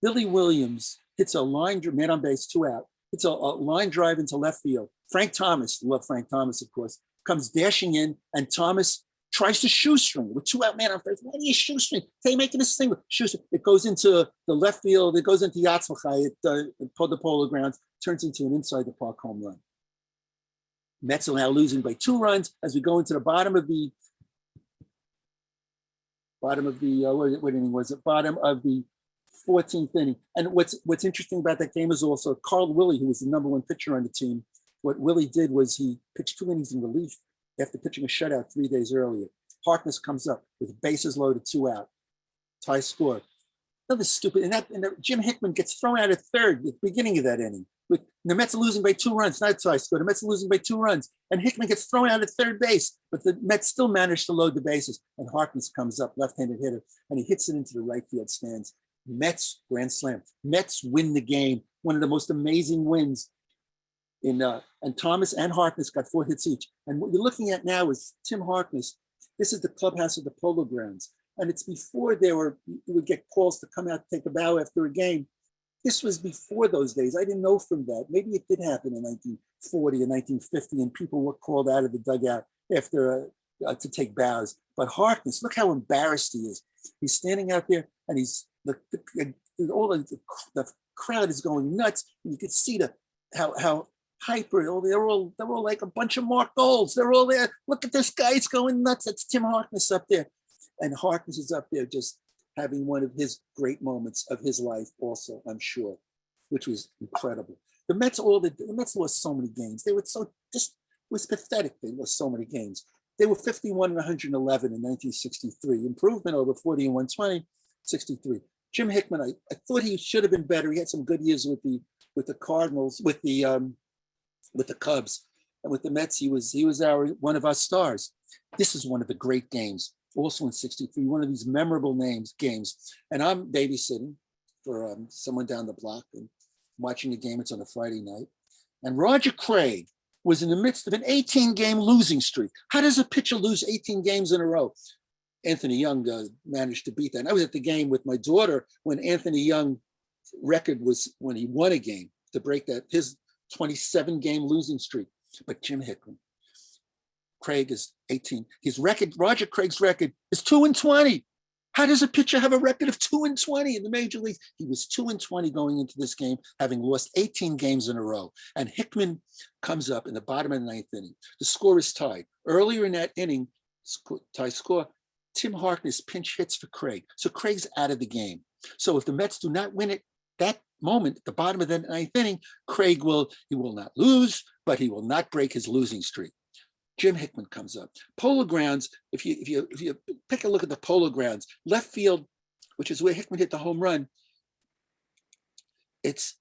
Billy Williams hits a line, man on base, 2 out. It's a line drive into left field Frank Thomas, love Frank Thomas, of course, comes dashing in, and Thomas tries to shoestring with 2 out man on first. Why do you shoestring? They making this thing with shoestring. It goes into the left field. It goes into Yatzmachai at the Polo Grounds, turns into an inside the park home run. Mets are now losing by 2 runs as we go into the bottom of the what inning was it? Bottom of the 14th inning. And what's interesting about that game is also Carl Willie, who was the #1 pitcher on the team. What Willie did was he pitched 2 innings in relief after pitching a shutout 3 days earlier. Harkness comes up with bases loaded, 2 out, tie score. Another stupid, and Jim Hickman gets thrown out at third at the beginning of that inning. The Mets are losing by 2 runs, not tie score. The Mets are losing by 2 runs, and Hickman gets thrown out at third base, but the Mets still manage to load the bases. And Harkness comes up, left-handed hitter, and he hits it into the right field stands. Mets grand slam. Mets win the game. One of the most amazing wins. And Thomas and Harkness got 4 hits each. And what you're looking at now is Tim Harkness. This is the clubhouse of the Polo Grounds. And it's before you would get calls to come out and take a bow after a game. This was before those days. I didn't know from that. Maybe it did happen in 1940 and 1950, and people were called out of the dugout after to take bows. But Harkness, look how embarrassed he is. He's standing out there, and all the crowd is going nuts. And you could see how hyper. They're all like a bunch of Marc Golds. They're all there. Look at this guy. It's going nuts. That's Tim Harkness up there. And Harkness is up there just having one of his great moments of his life also, I'm sure, which was incredible. The Mets lost so many games. They were it was pathetic. They lost so many games. They were 51 and 111 in 1963. Improvement over 40 and 120, 63. Jim Hickman, I thought he should have been better. He had some good years with the Cardinals, with the Cubs, and with the Mets. He was one of our stars. This is one of the great games. Also in 63, one of these memorable games. And I'm babysitting for someone down the block and watching the game. It's on a Friday night. And Roger Craig was in the midst of an 18-game losing streak. How does a pitcher lose 18 games in a row? Anthony Young managed to beat that. And I was at the game with my daughter when Anthony Young record was when he won a game to break his 27-game losing streak. But Jim Hickman, Craig is 18. Roger Craig's record is 2-20. How does a pitcher have a record of 2-20 in the major leagues? He was 2-20 going into this game, having lost 18 games in a row. And Hickman comes up in the bottom of the 9th inning. The score is tied. Earlier in that inning, tie score, Tim Harkness pinch hits for Craig. So Craig's out of the game. So if the Mets do not win it that moment at the bottom of the 9th inning, Craig will not lose, but he will not break his losing streak. Jim Hickman comes up. Polo Grounds, if you take a look at the Polo Grounds, left field, which is where Hickman hit the home run, it's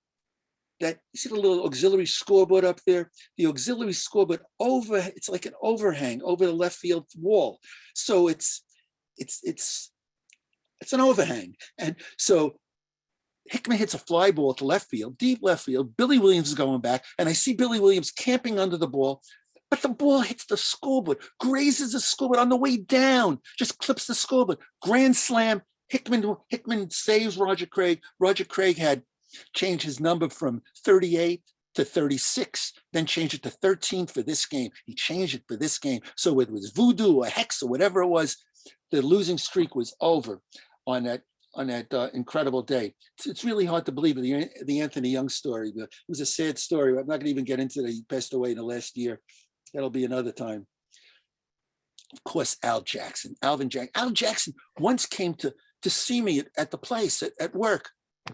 that, you see the little auxiliary scoreboard up there? The auxiliary scoreboard it's like an overhang over the left field wall. So it's an overhang. And so Hickman hits a fly ball to left field, deep left field. Billy Williams is going back, and I see Billy Williams camping under the ball. But the ball hits the scoreboard, grazes the scoreboard on the way down, just clips the scoreboard. Grand slam. Hickman saves Roger Craig. Roger Craig had changed his number from 38 to 36, then changed it to 13 for this game. He changed it for this game. So whether it was voodoo or hex or whatever it was, the losing streak was over on that incredible day. It's really hard to believe the Anthony Young story. It was a sad story. I'm not going to even get into that. He passed away in the last year. That'll be another time. Of course, Alvin Jackson once came to see me at the place at work,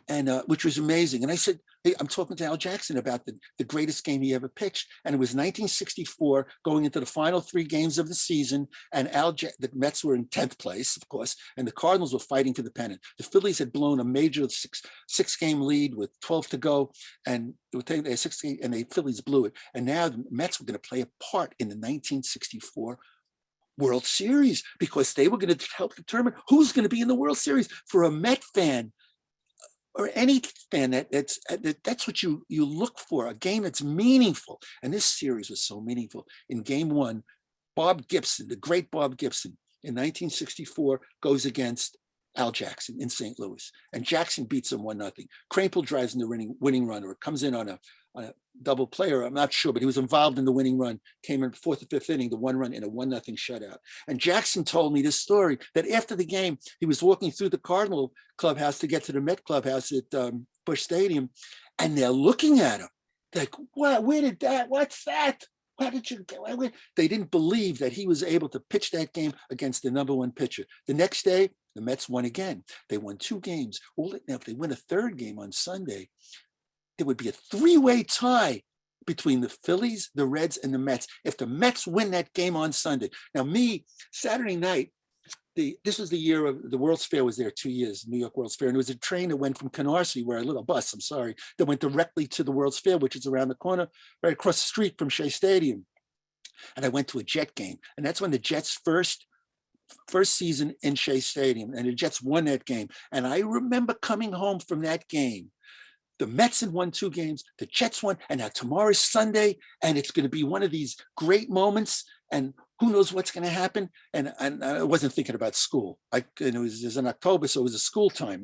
and which was amazing. And I said, hey, I'm talking to Al Jackson about the greatest game he ever pitched. And it was 1964, going into the final 3 games of the season. And the Mets were in 10th place, of course, and the Cardinals were fighting for the pennant. The Phillies had blown a major six-game lead with 12 to go, and they 16, and the Phillies blew it. And now the Mets were going to play a part in the 1964 World Series, because they were going to help determine who's going to be in the World Series. For a Met fan, or any fan, that's what you look for, a game that's meaningful. And this series was so meaningful. In game 1, Bob Gibson, the great Bob Gibson, in 1964, goes against Al Jackson in St. Louis. And Jackson beats him 1-0. Krampel drives in the winning runner. It comes in on on a double player. I'm not sure, but he was involved in the winning run, came in fourth or fifth inning, the one run in a 1-0 shutout. And Jackson told me this story that after the game, he was walking through the Cardinal clubhouse to get to the Met clubhouse at Busch Stadium. And they're looking at him like, what, where did that, what's that? Why did you go? They didn't believe that he was able to pitch that game against the number one pitcher. The next day, the Mets won again. They won 2 games. Now, if they win a third game on Sunday, there would be a 3-way tie between the Phillies, the Reds, and the Mets. If the Mets win that game on Sunday. Now, Saturday night, this was the year of the World's Fair was there 2 years, New York World's Fair. And it was a train that went from Canarsie, where I live, a bus, I'm sorry, that went directly to the World's Fair, which is around the corner, right across the street from Shea Stadium. And I went to a Jet game. And that's when the Jets' first season in Shea Stadium. And the Jets won that game. And I remember coming home from that game. The Mets had won 2 games, the Jets won, and now tomorrow's Sunday, and it's going to be one of these great moments, and who knows what's going to happen. And I wasn't thinking about school. It was in October, so it was school time.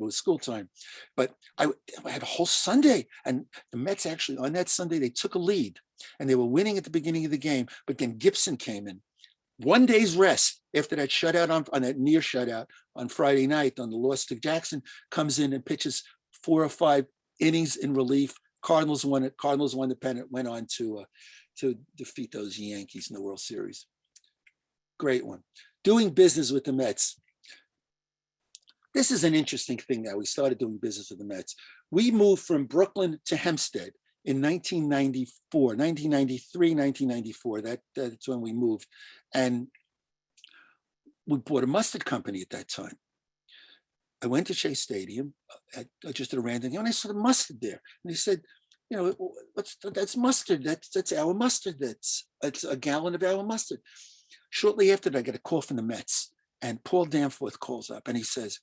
But I had a whole Sunday, and the Mets actually, on that Sunday, they took a lead, and they were winning at the beginning of the game, but then Gibson came in. 1 day's rest after that shutout on that near shutout on Friday night on the loss to Jackson, comes in and pitches 4 or 5 innings in relief. Cardinals won it. Cardinals won the pennant, went on to defeat those Yankees in the World Series. Great one. Doing business with the Mets. This is an interesting thing that we started doing business with the Mets. We moved from Brooklyn to Hempstead in 1993, 1994. That's when we moved. And we bought a mustard company at that time. I went to Shea Stadium just at a random game, and I saw the mustard there. And he said, that's mustard. That's our mustard. That's a gallon of our mustard. Shortly after that, I get a call from the Mets, and Paul Danforth calls up, and he says,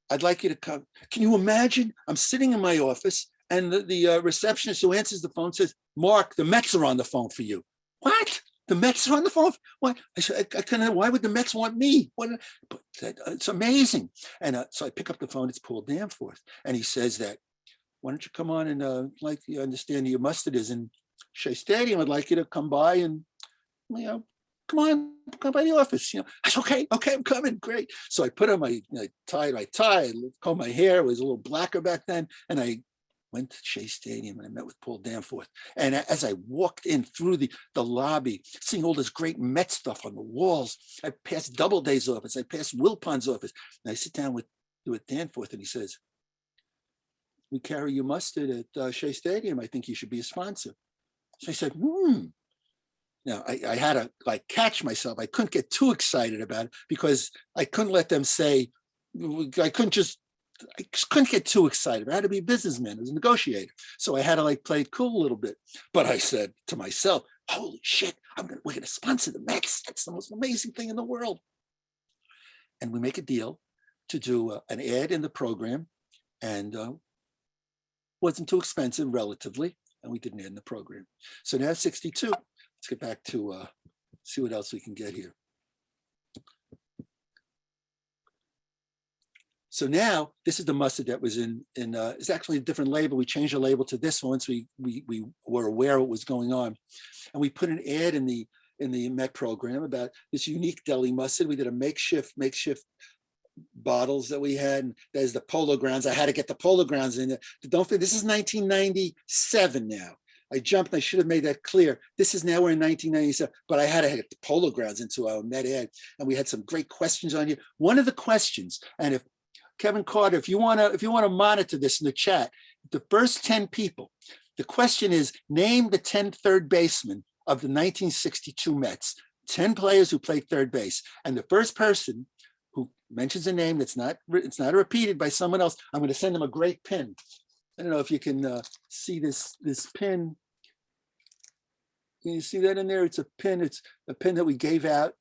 I'd like you to come. Can you imagine? I'm sitting in my office, and the receptionist who answers the phone says, Mark, the Mets are on the phone for you. What? The Mets are on the phone? What? I said, I couldn't, why would the Mets want me? But it's amazing. And so I pick up the phone, it's Paul Danforth. And he says that, why don't you come on and like you understand your mustard is in Shea Stadium. I'd like you to come by and, come by the office. I said, okay, I'm coming, great. So I put on my tie, I combed my hair, it was a little blacker back then. And I went to Shea Stadium and I met with Paul Danforth. And as I walked in through the lobby, seeing all this great Met stuff on the walls, I passed Doubleday's office, I passed Wilpon's office, and I sit down with Danforth, and he says, we carry your mustard at Shea Stadium. I think you should be a sponsor. So I said, Now I had to catch myself. I couldn't get too excited about it because I couldn't let them say, I just couldn't get too excited. I had to be a businessman, I was a negotiator. So I had to play it cool a little bit. But I said to myself, holy shit, we're gonna sponsor the Mets. That's the most amazing thing in the world. And we make a deal to do an ad in the program, and wasn't too expensive relatively. And we did an ad in the program. So now 62, let's get back to see what else we can get here. So now this is the mustard that was in it's actually a different label. We changed the label to this one once we were aware what was going on. And we put an ad in the Met program about this unique deli mustard. We did a makeshift bottles that we had. And there's the Polo Grounds. I had to get the Polo Grounds in there. Don't forget, this is 1997 now. I jumped, I should have made that clear. This is now we're in 1997, but I had to get the Polo Grounds into our Met ad. And we had some great questions on here. One of the questions, and if Kevin Carter, if you want to monitor this in the chat, the first 10 people, the question is, name the 10 third basemen of the 1962 Mets, 10 players who played third base. And the first person who mentions a name it's not repeated by someone else, I'm going to send them a great pin. I don't know if you can see this pin. Can you see that in there? It's a pin. It's a pin that we gave out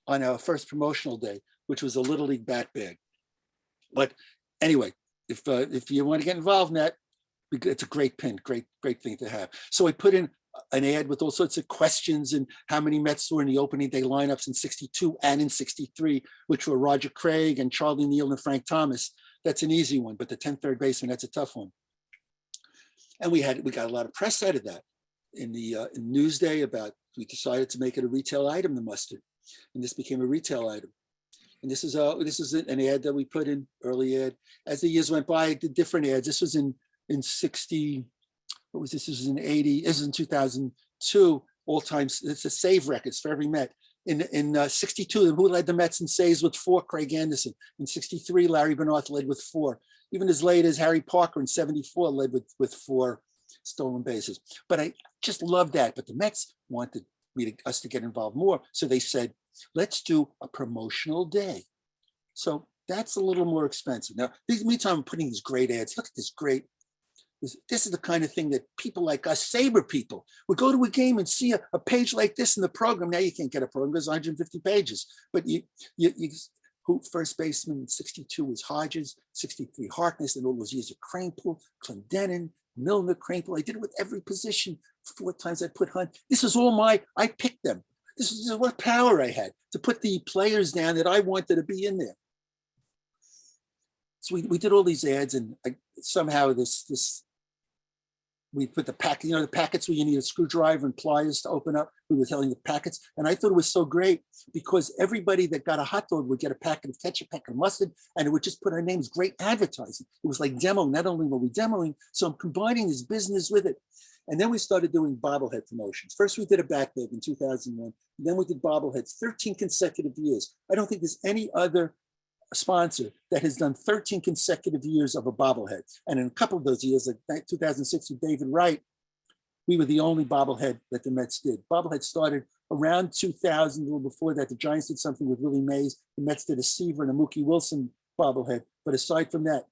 on our first promotional day, which was a Little League bat bag. But anyway, if you want to get involved in that, it's a great pin, great thing to have. So I put in an ad with all sorts of questions and how many Mets were in the opening day lineups in 62 and in 63, which were Roger Craig and Charlie Neal and Frank Thomas. That's an easy one, but the 10th third baseman, that's a tough one. And we got a lot of press out of that in the in Newsday about, we decided to make it a retail item, the mustard. And this became a retail item. And this is an ad that we put in, early ad. As the years went by, I did different ads. This was in 60, what was this? This was in 80, this is in 2002, all times, it's a save records for every Met. In 62, who led the Mets in saves with 4? Craig Anderson. In 63, Larry Bernard led with 4. Even as late as Harry Parker in 74 led with 4 stolen bases. But I just love that. But the Mets wanted us to get involved more. So they said, let's do a promotional day. So that's a little more expensive. Now, meantime, I'm putting these great ads. Look at this great. This is the kind of thing that people like us, SABR people, would go to a game and see a page like this in the program. Now you can't get a program, there's 150 pages. But who first baseman in 62 was Hodges, 63 Harkness, and all those years of Kranepool, Clendenin, Milner, Kranepool. I did it with every position. 4 times I put Hunt. This is all I picked them. This is what power I had to put the players down that I wanted to be in there. So we did all these ads, and somehow we put the packet, the packets where you need a screwdriver and pliers to open up. We were telling the packets, and I thought it was so great because everybody that got a hot dog would get a packet of ketchup, packet of mustard, and it would just put our names. Great advertising. It was like demo. Not only were we demoing, so I'm combining this business with it. And then we started doing bobblehead promotions. First, we did a bat bag in 2001. Then we did bobbleheads 13 consecutive years. I don't think there's any other sponsor that has done 13 consecutive years of a bobblehead. And in a couple of those years, like 2006 with David Wright, we were the only bobblehead that the Mets did. Bobblehead started around 2000, a little before that. The Giants did something with Willie Mays. The Mets did a Seaver and a Mookie Wilson bobblehead. But aside from that,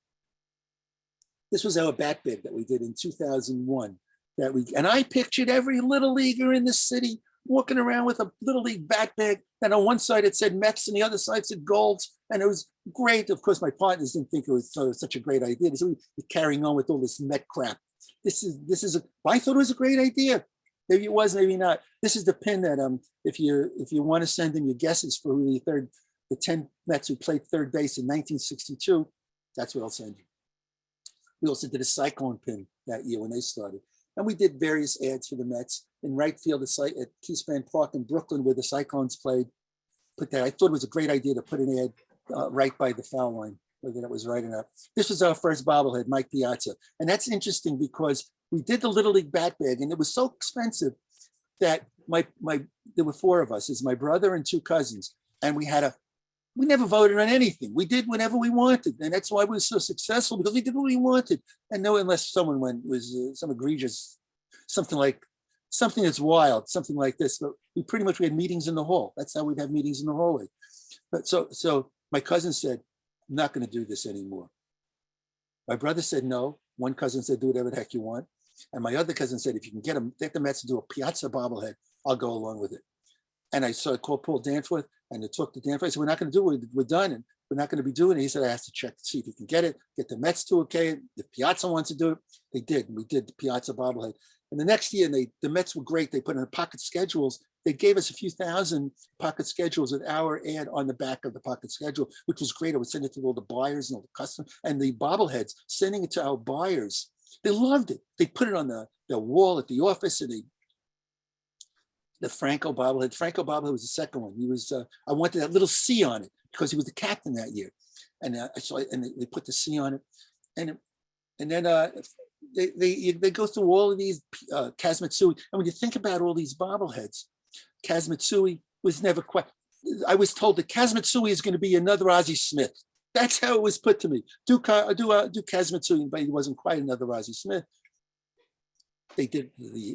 this was our bat bag that we did in 2001. And I pictured every little leaguer in the city walking around with a little league bat bag. And on one side it said Mets, and the other side said Golds, and it was great. Of course, my partners didn't think it was such a great idea. So we were carrying on with all this Met crap. I thought it was a great idea. Maybe it was, maybe not. This is the pin that if you want to send in your guesses for who the 10 Mets who played third base in 1962, that's what I'll send you. We also did a Cyclone pin that year when they started. And we did various ads for the Mets in right field at Keyspan Park in Brooklyn, where the Cyclones played. I thought it was a great idea to put an ad right by the foul line, whether that was right or not. This was our first bobblehead, Mike Piazza. And that's interesting because we did the Little League bat bag, and it was so expensive that there were 4 of us. It's my brother and 2 cousins. And we never voted on anything. We did whatever we wanted. And that's why we were so successful, because we did what we wanted. And no, unless someone was some egregious, something that's wild, something like this. But we had meetings in the hall. That's how we'd have meetings in the hallway. But so my cousin said, I'm not going to do this anymore. My brother said no. One cousin said, do whatever the heck you want. And my other cousin said, if you can get the Mets to do a Piazza bobblehead, I'll go along with it. And I called Paul Danforth, and I talked to Danforth. I said, we're not going to do it. We're done. And we're not going to be doing it. He said, I have to check to see if he can get it, get the Mets to okay it. If Piazza wants to do it, they did. And we did the Piazza bobblehead. And the next year, the Mets were great. They put in pocket schedules. They gave us a few thousand pocket schedules with our ad on the back of the pocket schedule, which was great. I would send it to all the buyers and all the customers and the bobbleheads, sending it to our buyers. They loved it. They put it on the wall at the office, and the Franco bobblehead. Franco bobblehead was the second one. He was. I wanted that little C on it because he was the captain that year, and they put the C on it, and then they go through all of these Kazmatsui. And when you think about all these bobbleheads, Kazmatsui was never quite. I was told that Kazmatsui is going to be another Ozzie Smith. That's how it was put to me. Do Kazmatsui, but he wasn't quite another Ozzie Smith. They did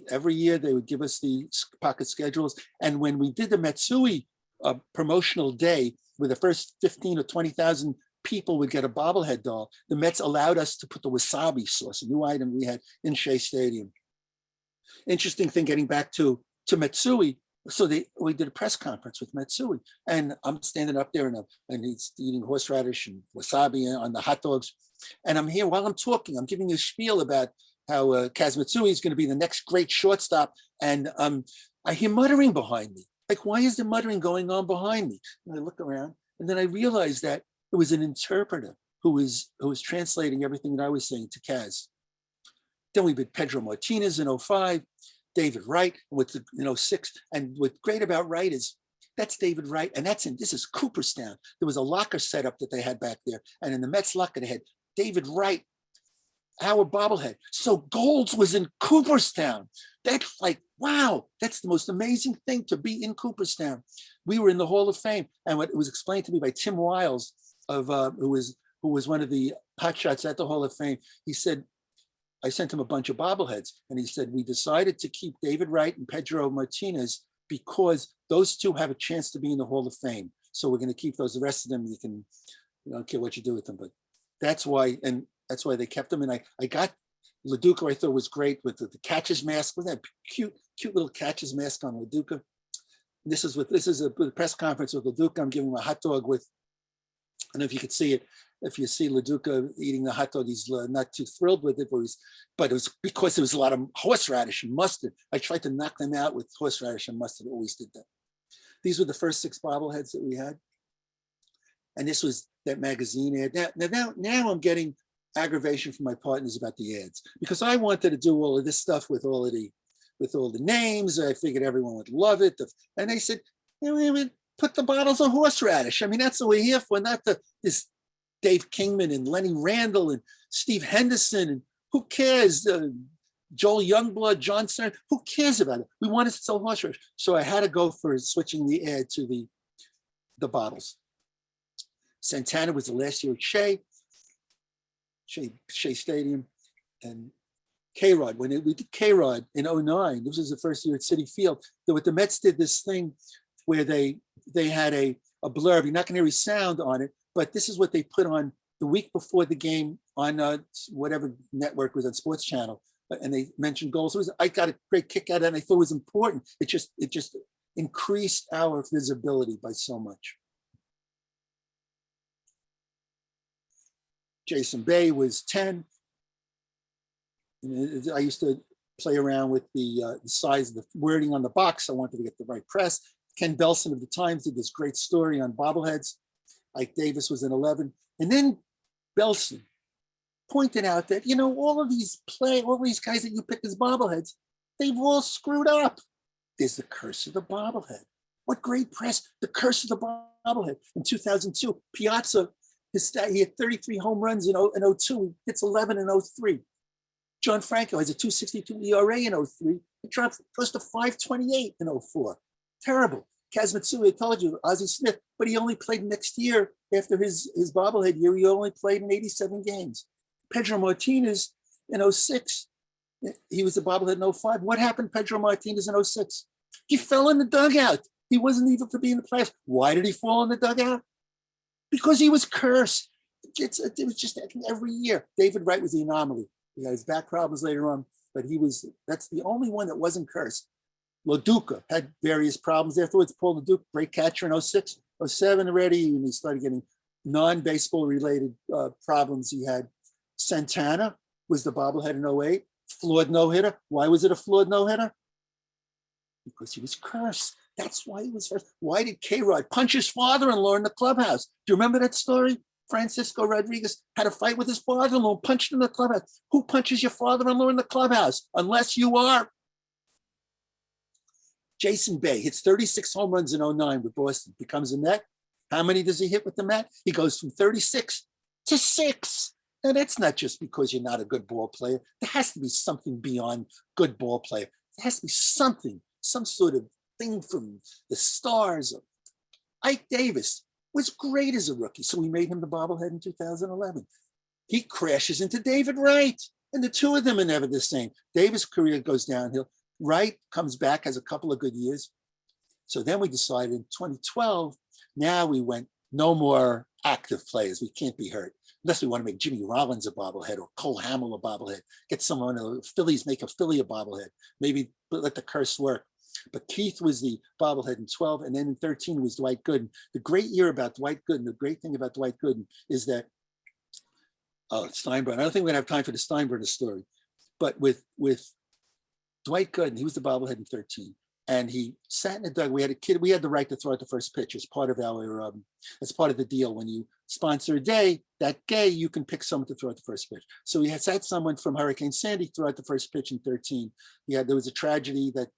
every year. They would give us the pocket schedules, and when we did the Matsui promotional day, where the first 15 or 20,000 people would get a bobblehead doll, the Mets allowed us to put the wasabi sauce, a new item we had in Shea Stadium. Interesting thing, getting back to Matsui. So we did a press conference with Matsui, and I'm standing up there and he's eating horseradish and wasabi on the hot dogs, and I'm here while I'm talking. I'm giving you a spiel about how Kazmatsui is going to be the next great shortstop, and I hear muttering behind me. Like, why is the muttering going on behind me? And I look around, and then I realized that it was an interpreter who was translating everything that I was saying to Kaz. Then we did Pedro Martinez in 05, David Wright with the, in 06. And what's great about Wright is that's David Wright, and this is Cooperstown. There was a locker setup that they had back there. And in the Mets locker, they had David Wright, our bobblehead. So Gold's was in Cooperstown. That's like, wow, that's the most amazing thing to be in Cooperstown. We were in the Hall of Fame. And what it was explained to me by Tim Wiles, who was one of the hotshots at the Hall of Fame. He said, I sent him a bunch of bobbleheads, and he said, we decided to keep David Wright and Pedro Martinez because those two have a chance to be in the Hall of Fame. So we're going to keep those. The rest of them, you don't care what you do with them, but that's why, and that's why they kept them. And I got LaDuca, I thought was great with the catcher's mask. Wasn't that cute little catcher's mask on LaDuca? This is a press conference with LaDuca. I'm giving him a hot dog with, I don't know if you could see it. If you see LaDuca eating the hot dog, he's not too thrilled with it, but it was because there was a lot of horseradish and mustard. I tried to knock them out with horseradish and mustard. Always did that. These were the first 6 bobbleheads that we had. And this was that magazine ad. Now I'm getting aggravation from my partners about the ads because I wanted to do all of this stuff with all the names. I figured everyone would love it. And they said, put the bottles of horseradish. I mean, that's what we're here for, not this Dave Kingman and Lenny Randall and Steve Henderson. And who cares? Joel Youngblood, John Stern, who cares about it? We wanted to sell horseradish. So I had to go for switching the ad to the bottles. Santana was the last year at Shea Stadium, and K-Rod. When we did K-Rod in 09, this was the first year at Citi Field. What the Mets did this thing where they had a blurb. You're not going to hear any sound on it, but this is what they put on the week before the game on whatever network was on Sports Channel, and they mentioned goals. I got a great kick out of it, and I thought it was important. It just increased our visibility by so much. Jason Bay was 10. I used to play around with the size of the wording on the box. I wanted to get the right press. Ken Belson of the Times did this great story on bobbleheads. Ike Davis was in 11. And then Belson pointed out that, all these guys that you pick as bobbleheads, they've all screwed up. There's the curse of the bobblehead. What great press, the curse of the bobblehead. In 2002, Piazza, he had 33 home runs in 02. He hits 11 in 03. John Franco has a 2.62 ERA in 03. It drops close to 5.28 in 04. Terrible. Kaz Matsui, I told you, Ozzie Smith, but he only played next year after his bobblehead year. He only played in 87 games. Pedro Martinez in 06, he was a bobblehead in 05. What happened to Pedro Martinez in 06? He fell in the dugout. He wasn't able to be in the playoffs. Why did he fall in the dugout? Because he was cursed. It was just every year. David Wright was the anomaly. He had his back problems later on, but that's the only one that wasn't cursed. LaDuca had various problems afterwards. Paul LaDuca, great catcher in 06, 07 already, and he started getting non-baseball related problems. He had Santana was the bobblehead in 08, flawed no-hitter. Why was it a flawed no-hitter? Because he was cursed. That's why he was first. Why did K-Rod punch his father-in-law in the clubhouse? Do you remember that story? Francisco Rodriguez had a fight with his father-in-law, punched him in the clubhouse. Who punches your father-in-law in the clubhouse? Unless you are. Jason Bay hits 36 home runs in 09 with Boston, becomes a Met. How many does he hit with the Met? He goes from 36 to 6. Now, that's not just because you're not a good ball player. There has to be something beyond good ball player. There has to be something, some sort of thing from the stars. Ike Davis was great as a rookie, so we made him the bobblehead in 2011. He crashes into David Wright, and the two of them are never the same. Davis' career goes downhill. Wright comes back, has a couple of good years. So then we decided in 2012, now we went no more active players. We can't be hurt. Unless we want to make Jimmy Rollins a bobblehead or Cole Hamill a bobblehead. Get someone, Phillies make a Philly a bobblehead. Maybe let the curse work. But Keith was the bobblehead in 12, and then in 13 was Dwight Gooden. The great year about Dwight Gooden, the great thing about Dwight Gooden is that, Steinbrenner, I don't think we're gonna have time for the Steinbrenner story, but with Dwight Gooden, he was the bobblehead in 13, and he sat in the dugout. We had a kid. We had the right to throw out the first pitch as part of our, as part of the deal when you sponsor a day, that day you can pick someone to throw at the first pitch. So we had someone from Hurricane Sandy throw out the first pitch in 13. There was a tragedy that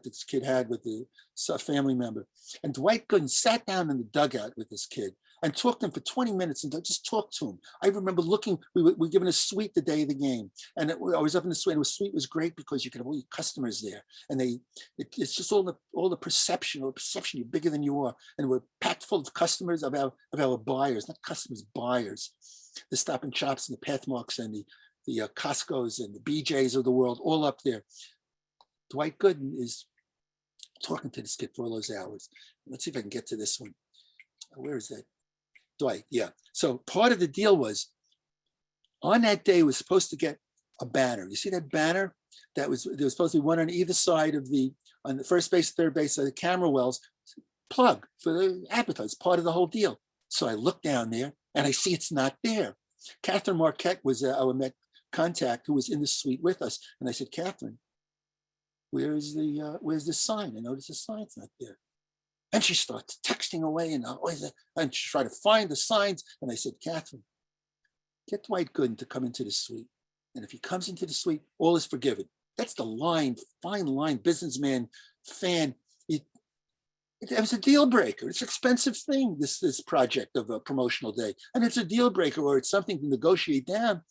this kid had with a family member. And Dwight Gooden sat down in the dugout with this kid and talked to him for 20 minutes and just talked to him. I remember we were given a suite the day of the game. And I was up in the suite, and the suite was great because you could have all your customers there. And it's just all the perception, you're bigger than you are. And we're packed full of customers, of our buyers, not customers, buyers. The Stop and Shops and the Pathmarks and the Costco's and the BJ's of the world, all up there. Dwight Gooden is talking to this kid for all those hours. Let's see if I can get to this one. Where is that? Dwight, yeah. So part of the deal was, on that day, was supposed to get a banner. You see that banner? There was supposed to be one on either side on the first base, third base of the camera wells, plug for the advertise, part of the whole deal. So I look down there and I see it's not there. Catherine Marquette was our Met contact who was in the suite with us. And I said, Catherine, where's the sign? I noticed the sign's not there. And she starts texting away and she tried to find the signs. And I said, Catherine, get Dwight Gooden to come into the suite. And if he comes into the suite, all is forgiven. That's the line, fine line, businessman, fan. It was a deal breaker. It's an expensive thing, this project of a promotional day. And it's a deal breaker, or it's something to negotiate down.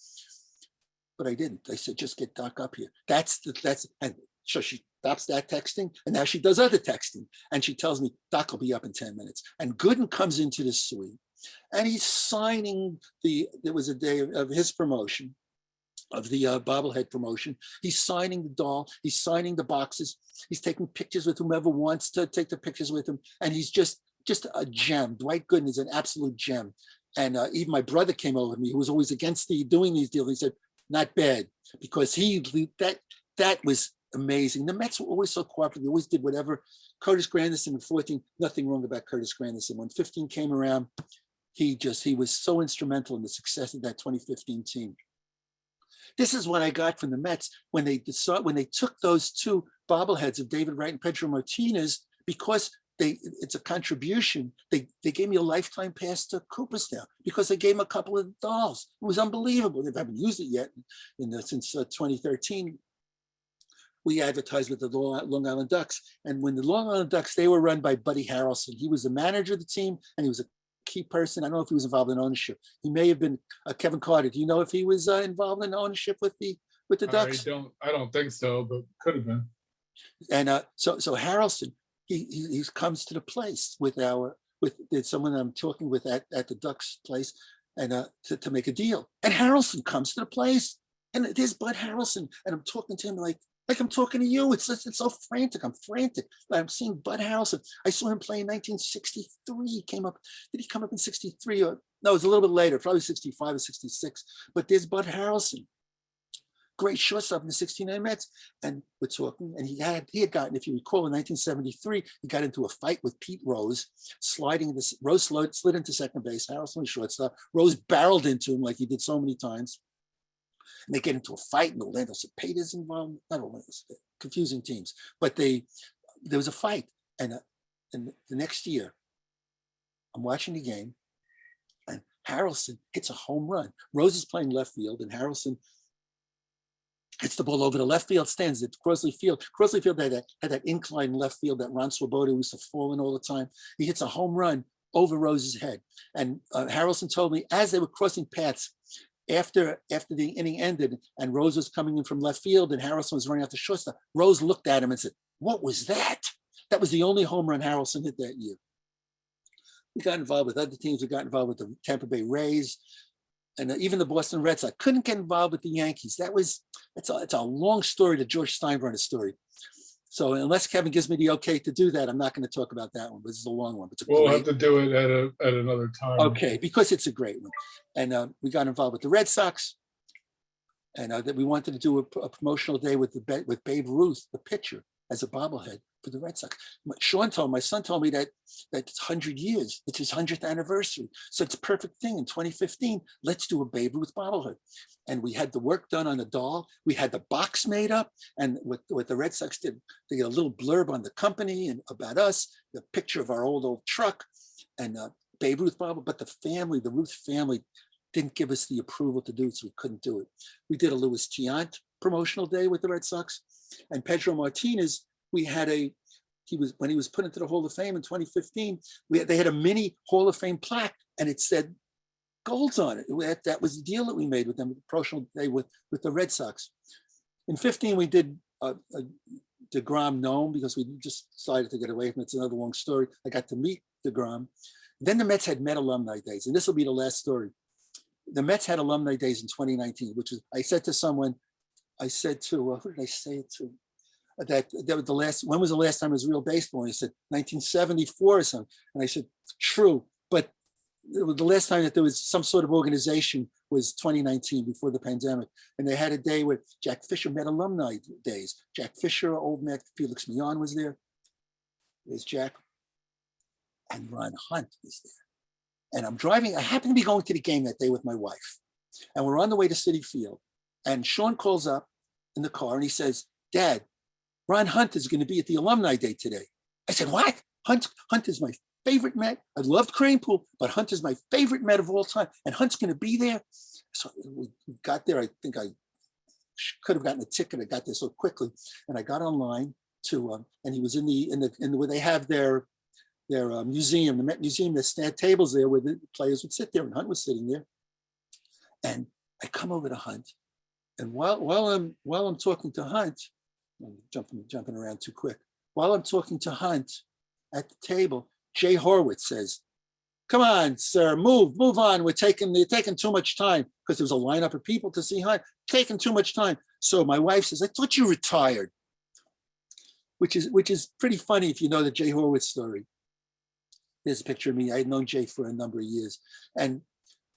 But I didn't. I said, just get Doc up here. And so she stops that texting, and now she does other texting. And she tells me, Doc will be up in 10 minutes. And Gooden comes into the suite, and he's signing there was a day of his promotion, of the bobblehead promotion. He's signing the doll, he's signing the boxes, he's taking pictures with whomever wants to take the pictures with him. And he's just a gem. Dwight Gooden is an absolute gem. And even my brother came over to me, who was always against doing these deals. He said, not bad, because that was amazing. The Mets were always so cooperative. They always did whatever. Curtis Granderson in 14, nothing wrong about Curtis Granderson. When 15 came around, he was so instrumental in the success of that 2015 team. This is what I got from the Mets when they took those two bobbleheads of David Wright and Pedro Martinez, because it's a contribution. They gave me a lifetime pass to Cooperstown because they gave him a couple of dolls. It was unbelievable. They haven't used it yet since 2013. We advertised with the Long Island Ducks. And when the Long Island Ducks, they were run by Buddy Harrelson. He was the manager of the team, and he was a key person. I don't know if he was involved in ownership. He may have been Kevin Carter. Do you know if he was involved in ownership with the Ducks? I don't think so, but could have been. And so Harrelson, he comes to the place with someone I'm talking with at the Ducks place, and to make a deal. And Harrelson comes to the place, and there's Bud Harrelson, and I'm talking to him like I'm talking to you. It's so frantic. I'm frantic. I'm seeing Bud Harrelson. I saw him play in 1963. He came up. Did he come up in 63? Or no, it was a little bit later, probably 65 or 66. But there's Bud Harrelson, great shortstop in the 69 Mets. And we're talking, and he had gotten, if you recall, in 1973, he got into a fight with Pete Rose, Rose slid into second base. Harrelson was shortstop. Rose barreled into him like he did so many times. And they get into a fight, and Orlando Cepeda's involved. Not Orlando, confusing teams. But there was a fight. And the next year, I'm watching the game, and Harrelson hits a home run. Rose is playing left field, and Harrelson hits the ball over the left field stands at Crosley Field. Crosley Field had that incline left field that Ron Swoboda used to fall in all the time. He hits a home run over Rose's head. And Harrelson told me, as they were crossing paths, after the inning ended and Rose was coming in from left field and Harrelson was running out the shortstop, Rose looked at him and said, "What was that?" That was the only home run Harrelson hit that year. We got involved with other teams. We got involved with the Tampa Bay Rays, and even the Boston Red Sox. Couldn't get involved with the Yankees. It's a long story, the George Steinbrenner story. So unless Kevin gives me the okay to do that, I'm not going to talk about that one. But it's a long one. We'll have to do it at another time. Okay, because it's a great one. And we got involved with the Red Sox, and that we wanted to do a promotional day with Babe Ruth, the pitcher, as a bobblehead for the Red Sox. My son told me that it's 100 years. It's his 100th anniversary. So it's a perfect thing. In 2015, let's do a Babe Ruth bobblehead. And we had the work done on the doll. We had the box made up. And what the Red Sox did, they get a little blurb on the company and about us, the picture of our old truck, and Babe Ruth Bible, but the Ruth family didn't give us the approval to do it, so we couldn't do it. We did a Louis Tiant promotional day with the Red Sox, and Pedro Martinez, when he was put into the Hall of Fame in 2015, they had a mini Hall of Fame plaque, and it said Golds on it. That was the deal that we made with them, the promotional day with the Red Sox. In 15, we did a DeGrom Gnome because we just decided to get away from it. It's another long story. I got to meet DeGrom. Then the Mets had Met Alumni Days, and this will be the last story. The Mets had Alumni Days in 2019, which is, I said to someone, who did I say it to? That was the last, when was the last time it was real baseball? And he said 1974 or something. And I said, true, but the last time that there was some sort of organization was 2019, before the pandemic. And they had a day where Jack Fisher Met Alumni Days. Jack Fisher, old Met, Felix Millan was there. There's Jack. And Ron Hunt was there. And I'm driving, I happen to be going to the game that day with my wife. And we're on the way to Citi Field. And Sean calls up in the car and he says, Dad, Ron Hunt is going to be at the Alumni Day today. I said, what? Hunt is my favorite Met. I loved Kranepool, but Hunt is my favorite Met of all time. And Hunt's going to be there. So we got there. I think I could have gotten a ticket. I got there so quickly. And I got online to, and he was in where they have their museum, the Met Museum. There's stand tables there where the players would sit there, and Hunt was sitting there. And I come over to Hunt. And while I'm talking to Hunt, I'm jumping around too quick. While I'm talking to Hunt at the table, Jay Horwitz says, "Come on, sir, move on. You're taking too much time," because there was a lineup of people to see Hunt. Taking too much time. So my wife says, "I thought you retired," which is pretty funny if you know the Jay Horwitz story. There's a picture of me. I had known Jay for a number of years, and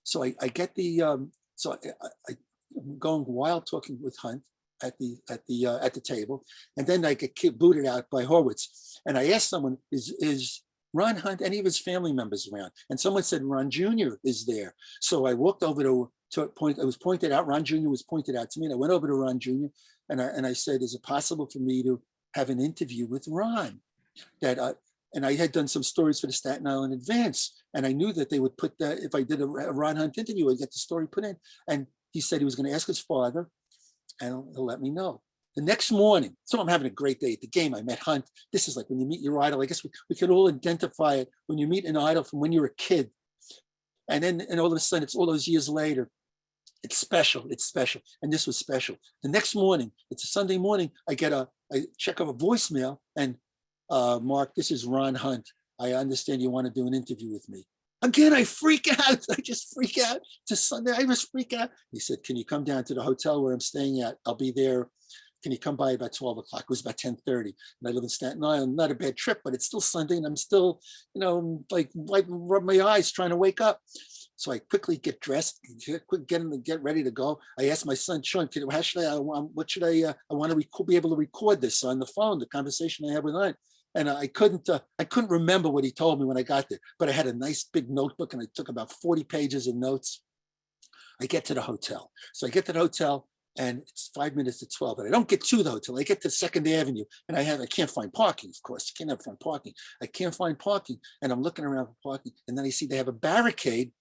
so I get the I'm going wild talking with Hunt at the table, and then I get booted out by Horwitz. And I asked someone, is Ron Hunt any of his family members around? And someone said Ron Jr. is there. So I walked over to a point. I was pointed out. Ron Jr. was pointed out to me, and I went over to Ron Jr. and I said, "Is it possible for me to have an interview with Ron?" And I had done some stories for the Staten Island Advance, and I knew that they would put that, if I did a Ron Hunt interview, I'd get the story put in. And he said he was going to ask his father, and he'll let me know. The next morning, so I'm having a great day at the game. I met Hunt. This is like when you meet your idol. I guess we can all identify it when you meet an idol from when you're a kid. And all of a sudden, it's all those years later. It's special. It's special. And this was special. The next morning, it's a Sunday morning, I check out a voicemail, and Mark, this is Ron Hunt. I understand you want to do an interview with me. Again, I freak out. I just freak out. To Sunday, I just freak out. He said, "Can you come down to the hotel where I'm staying at? I'll be there. Can you come by about 12 o'clock? It was about 10:30. And I live in Staten Island. Not a bad trip, but it's still Sunday, and I'm still, like rub my eyes trying to wake up." So I quickly get dressed, get ready to go. I asked my son, Sean, how should I want to be able to record this on the phone, the conversation I had with Hunt. And I couldn't remember what he told me when I got there, but I had a nice big notebook, and I took about 40 pages of notes. I get to the hotel. So I get to the hotel, and it's 5 minutes to 12, but I don't get to the hotel. I get to 2nd Avenue, and I can't find parking, of course. You can't find parking. I can't find parking, and I'm looking around for parking, and then I see they have a barricade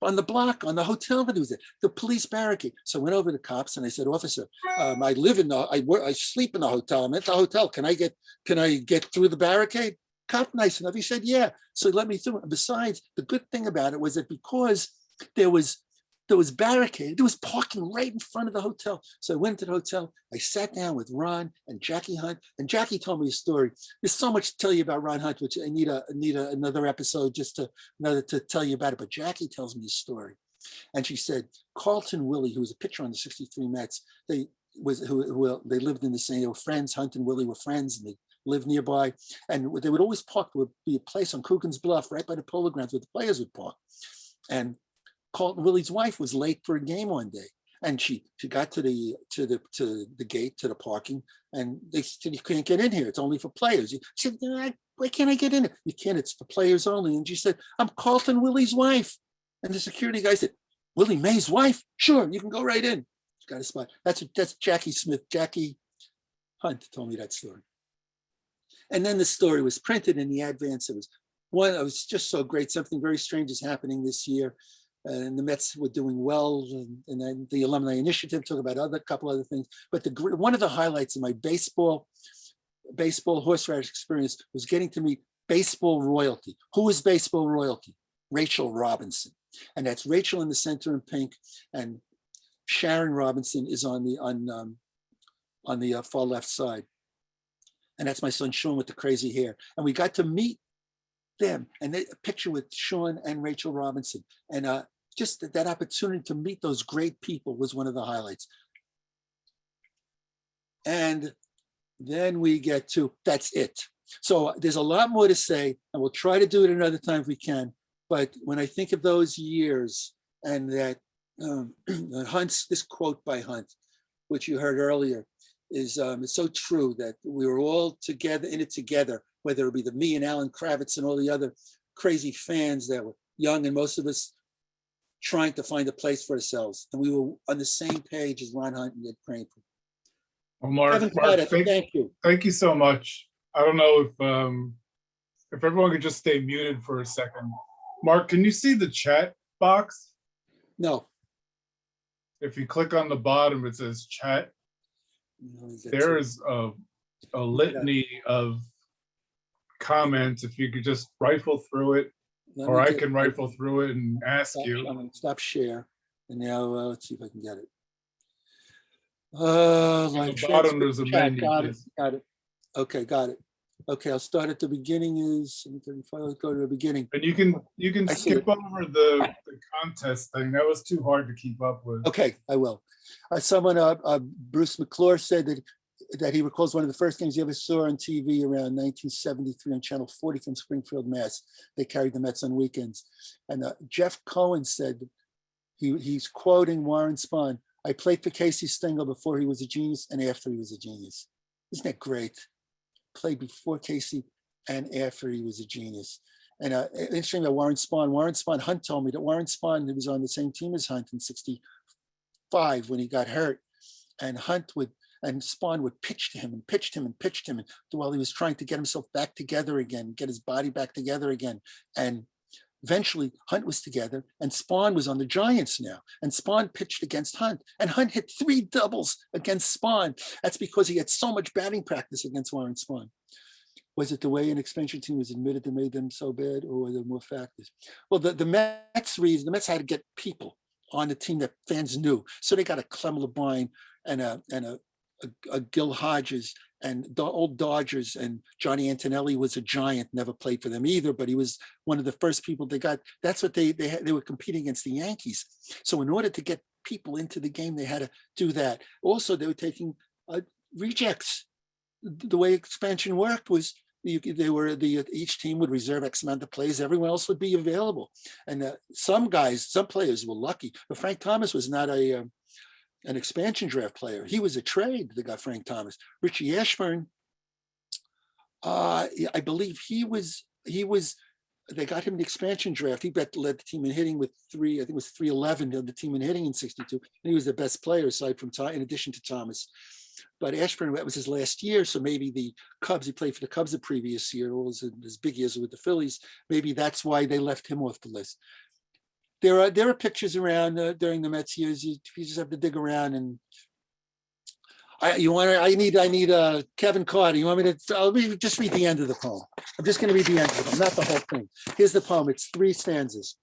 on the block, on the hotel that was there, the police barricade. So I went over to the cops and I said, "Officer, I sleep in the hotel. I'm at the hotel. Can I get through the barricade?" Cop nice enough. He said, "Yeah." So he let me through. And besides, the good thing about it was that because there was barricade, there was parking right in front of the hotel. So I went to the hotel. I sat down with Ron and Jackie Hunt, and Jackie told me a story. There's so much to tell you about Ron Hunt, which I need another episode just to tell you about it. But Jackie tells me a story, and she said Carlton Willie, who was a pitcher on the '63 Mets, they lived in the same. They were friends. Hunt and Willie were friends, and they lived nearby. And they would always park. There would be a place on Coogan's Bluff, right by the Polo Grounds, where the players would park. And Carlton Willie's wife was late for a game one day, and she got to the gate, to the parking, and they said, "You can't get in here. It's only for players." She said, "Why can't I get in? You can't. It's for players only." And she said, "I'm Carlton Willie's wife." And the security guy said, "Willie May's wife? Sure, you can go right in." She got a spot. That's Jackie Smith. Jackie Hunt told me that story. And then the story was printed in the Advance. It was One, it was just so great. Something very strange is happening this year. And the Mets were doing well. And then the Alumni Initiative talk about a couple other things. But one of the highlights of my baseball horseradish experience was getting to meet baseball royalty. Who is baseball royalty? Rachel Robinson. And that's Rachel in the center in pink, and Sharon Robinson is on the far left side. And that's my son Sean with the crazy hair. And we got to meet them, and a picture with Sean and Rachel Robinson. And just that opportunity to meet those great people was one of the highlights. And then we get to, that's it. So there's a lot more to say, and we'll try to do it another time if we can. But when I think of those years and that Hunt's, this quote by Hunt, which you heard earlier, is it's so true that we were all together in it together, whether it be me and Alan Kravitz and all the other crazy fans that were young, and most of us trying to find a place for ourselves. And we were on the same page as Ron Hunt and Ed Cranford. Well, Mark, Thank you. Thank you so much. I don't know if everyone could just stay muted for a second. Mark, can you see the chat box? No. If you click on the bottom, it says chat. There is a litany of comments. If you could just rifle through it, or I can rifle through it and ask you. I'm going to stop share. And now let's see if I can get it. Live the bottom, there's a chat. menu. Got it. Okay, got it. Okay, I'll start at the beginning. Is 7:35. Let's go to the beginning. And you can skip over the contest thing. That was too hard to keep up with. Okay, I will. Someone, Bruce McClure, said that he recalls one of the first games he ever saw on TV around 1973 on Channel 40 from Springfield, Mass. They carried the Mets on weekends. And Jeff Cohen said, he's quoting Warren Spahn, "I played for Casey Stengel before he was a genius and after he was a genius." Isn't that great? Played before Casey and after he was a genius. And interesting about Warren Spahn, Hunt told me that Warren Spahn, he was on the same team as Hunt in 65 when he got hurt. And Spahn would pitch to him and pitched him while he was trying to get himself back together again, get his body back together again. And eventually Hunt was together and Spahn was on the Giants now. And Spahn pitched against Hunt, and Hunt hit 3 doubles against Spahn. That's because he had so much batting practice against Warren Spahn. Was it the way an expansion team was admitted that made them so bad, or were there more factors? Well, the Mets had to get people on the team that fans knew. So they got a Clem Labine and a Gil Hodges and the old Dodgers, and Johnny Antonelli was a Giant, never played for them either, but he was one of the first people they got. That's what they were competing against the Yankees. So in order to get people into the game, they had to do that. Also, they were taking rejects. The way expansion worked was each team would reserve X amount of players. Everyone else would be available. And some players were lucky, but Frank Thomas was not an expansion draft player. He was a trade that got Frank Thomas. Richie Ashburn, I believe they got him the expansion draft. He led the team in hitting with 311, led the team in hitting in 62. And he was the best player aside from, in addition to Thomas. But Ashburn, that was his last year. So maybe the Cubs, he played for the Cubs the previous year, all his big years with the Phillies. Maybe that's why they left him off the list. There are pictures around during the Mets years. You just have to dig around, and I need Kevin Carter. You want me to? I'll just read the end of the poem. I'm just going to read the end of the poem, not the whole thing. Here's the poem. It's 3 stanzas.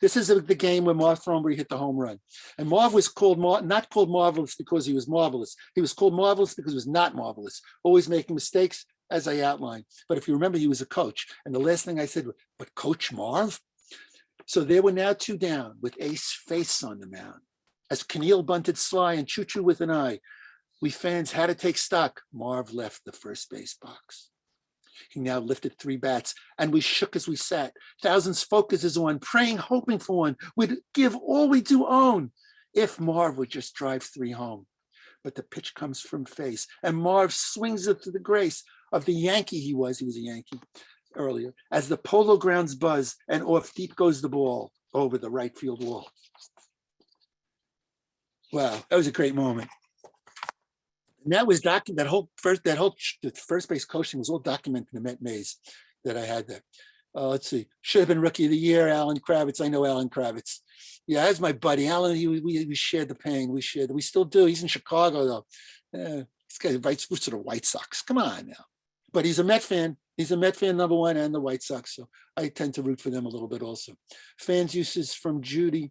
This is the game where Marv Thornberry hit the home run, and Marv was not called marvelous because he was marvelous. He was called marvelous because he was not marvelous, always making mistakes, as I outlined. But if you remember, he was a coach, and the last thing I said was, "But Coach Marv." So there were now 2 down with Ace Face on the mound. As Keneal bunted sly and Choo-Choo with an eye, we fans had to take stock. Marv left the first base box. He now lifted 3 bats, and we shook as we sat. Thousands focuses on, praying, hoping for one. We'd give all we do own if Marv would just drive 3 home. But the pitch comes from Face, and Marv swings it to the grace of the Yankee he was a Yankee earlier, as the polo grounds buzz and off deep goes the ball over the right field wall. Wow, that was a great moment. And that was the first base coaching was all documented in the Met maze that I had there. Let's see. Should have been Rookie of the Year, Alan Kravitz. I know Alan Kravitz. Yeah, that's my buddy. Alan, we shared the pain. We still do. He's in Chicago, though. This guy writes for the White Sox. Come on now. But he's a Met fan. He's a Met fan, number one, and the White Sox. So I tend to root for them a little bit also. Fans uses from Jude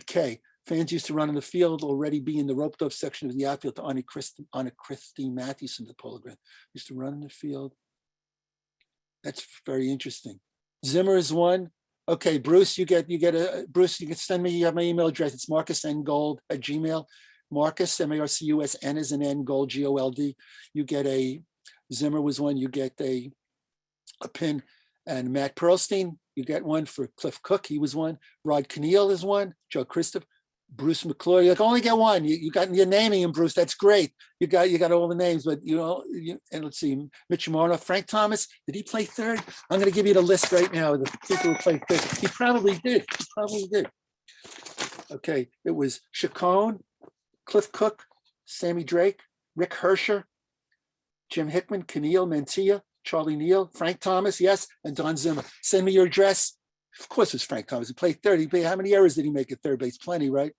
K. Fans used to run in the field, already be in the roped off section of the outfield to Anna Christie Mathewson, the Polo used to run in the field. That's very interesting. Zimmer is one. Okay, Bruce, Bruce, you can send me, you have my email address. It's marcusngold@gmail. Marcus, M-A-R-C-U-S, N as an N, Gold, G-O-L-D. You get a, Zimmer was one, you get a pin. And Matt Pearlstein, you get one for Cliff Cook, he was one. Rod Keneal is one. Joe Christopher. Bruce McClure, you only get one. You got, you're naming him, Bruce. That's great. You got all the names, but and let's see, Mitch Marner, Frank Thomas. Did he play third? I'm going to give you the list right now of the people who played third. He probably did. Okay, it was Chacon, Cliff Cook, Sammy Drake, Rick Hersher, Jim Hickman, Keneal, Mantilla, Charlie Neal, Frank Thomas, yes, and Don Zimmer. Send me your address. Of course, it was Frank Thomas. He played third. How many errors did he make at third base? Plenty, right?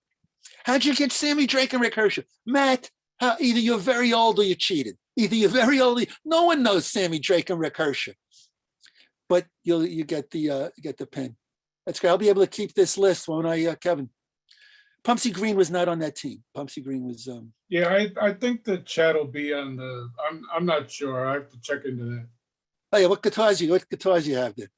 How'd you get Sammy Drake and Rick Hersher? Matt, either you're very old or you cheated. Either you're very old. No one knows Sammy Drake and Rick Hersher. But you get the pin. That's great. I'll be able to keep this list, won't I, Kevin? Pumpsy Green was not on that team. Pumpsy Green was. Yeah, I think the chat will be on the. I'm not sure. I have to check into that. Oh yeah, what guitars you have there?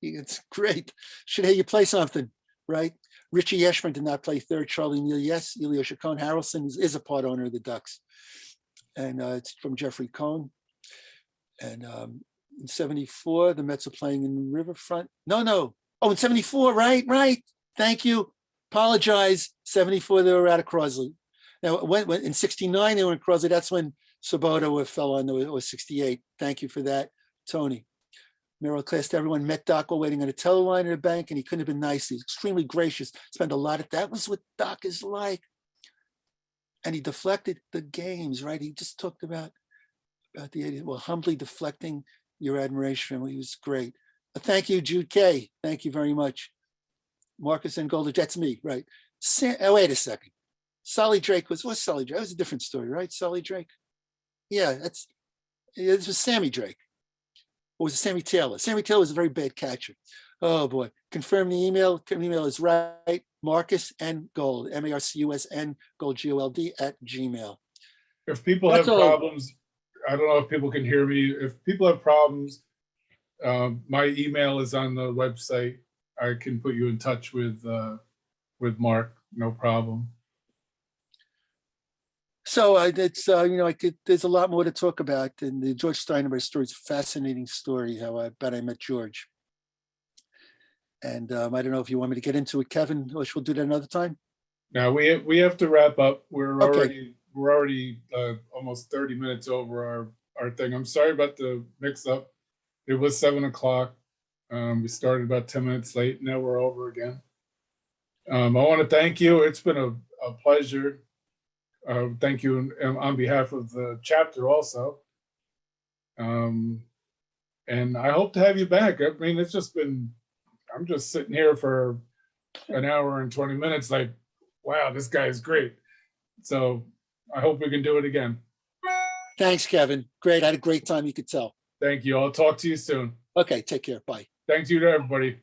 It's great. Should hear you play something, right? Richie Eshman did not play third. Charlie Neal, yes. Elio Chacon. Harrelson is a part owner of the Ducks. And it's from Jeffrey Cohn. And in 74, the Mets are playing in Riverfront. No. Oh, in 74, right. Thank you. Apologize. 74, they were out of Crosley. Now, when in 69, they were in Crosley. That's when Sabota fell on, or 68. Thank you for that, Tony. Merrill class to everyone. Met Doc while waiting on a teller line at a bank, and he couldn't have been nice. He's extremely gracious. Spent a lot of that was what Doc is like. And he deflected the games, right? He just talked about the idea, well, humbly deflecting your admiration from him. He was great. Thank you, Jude K. Thank you very much. Marcus and Goldridge, that's me, right? Wait a second. Solly Drake what's Solly Drake? That was a different story, right? Solly Drake. Yeah, this was Sammy Drake. Or was it Sammy Taylor? Sammy Taylor was a very bad catcher. Oh boy. Confirm the email. The email is right. Marcus and Gold, M-A-R-C-U-S-N, Gold, G-O-L-D @gmail. If people have problems, I don't know if people can hear me. If people have problems, my email is on the website. I can put you in touch with Mark, no problem. So it's there's a lot more to talk about, and the George Steinberg story is a fascinating story. How I met George, and I don't know if you want me to get into it, Kevin, or we'll do that another time. Now we have to wrap up. We're Okay. already almost 30 minutes over our thing. I'm sorry about the mix up. It was 7 o'clock. We started about 10 minutes late. Now we're over again. I want to thank you. It's been a pleasure. Thank you on behalf of the chapter also. And I hope to have you back. I mean, it's just been, I'm just sitting here for an hour and 20 minutes like, wow, this guy is great. So I hope we can do it again. Thanks, Kevin. Great. I had a great time. You could tell. Thank you. I'll talk to you soon. Okay. Take care. Bye. Thank you to everybody.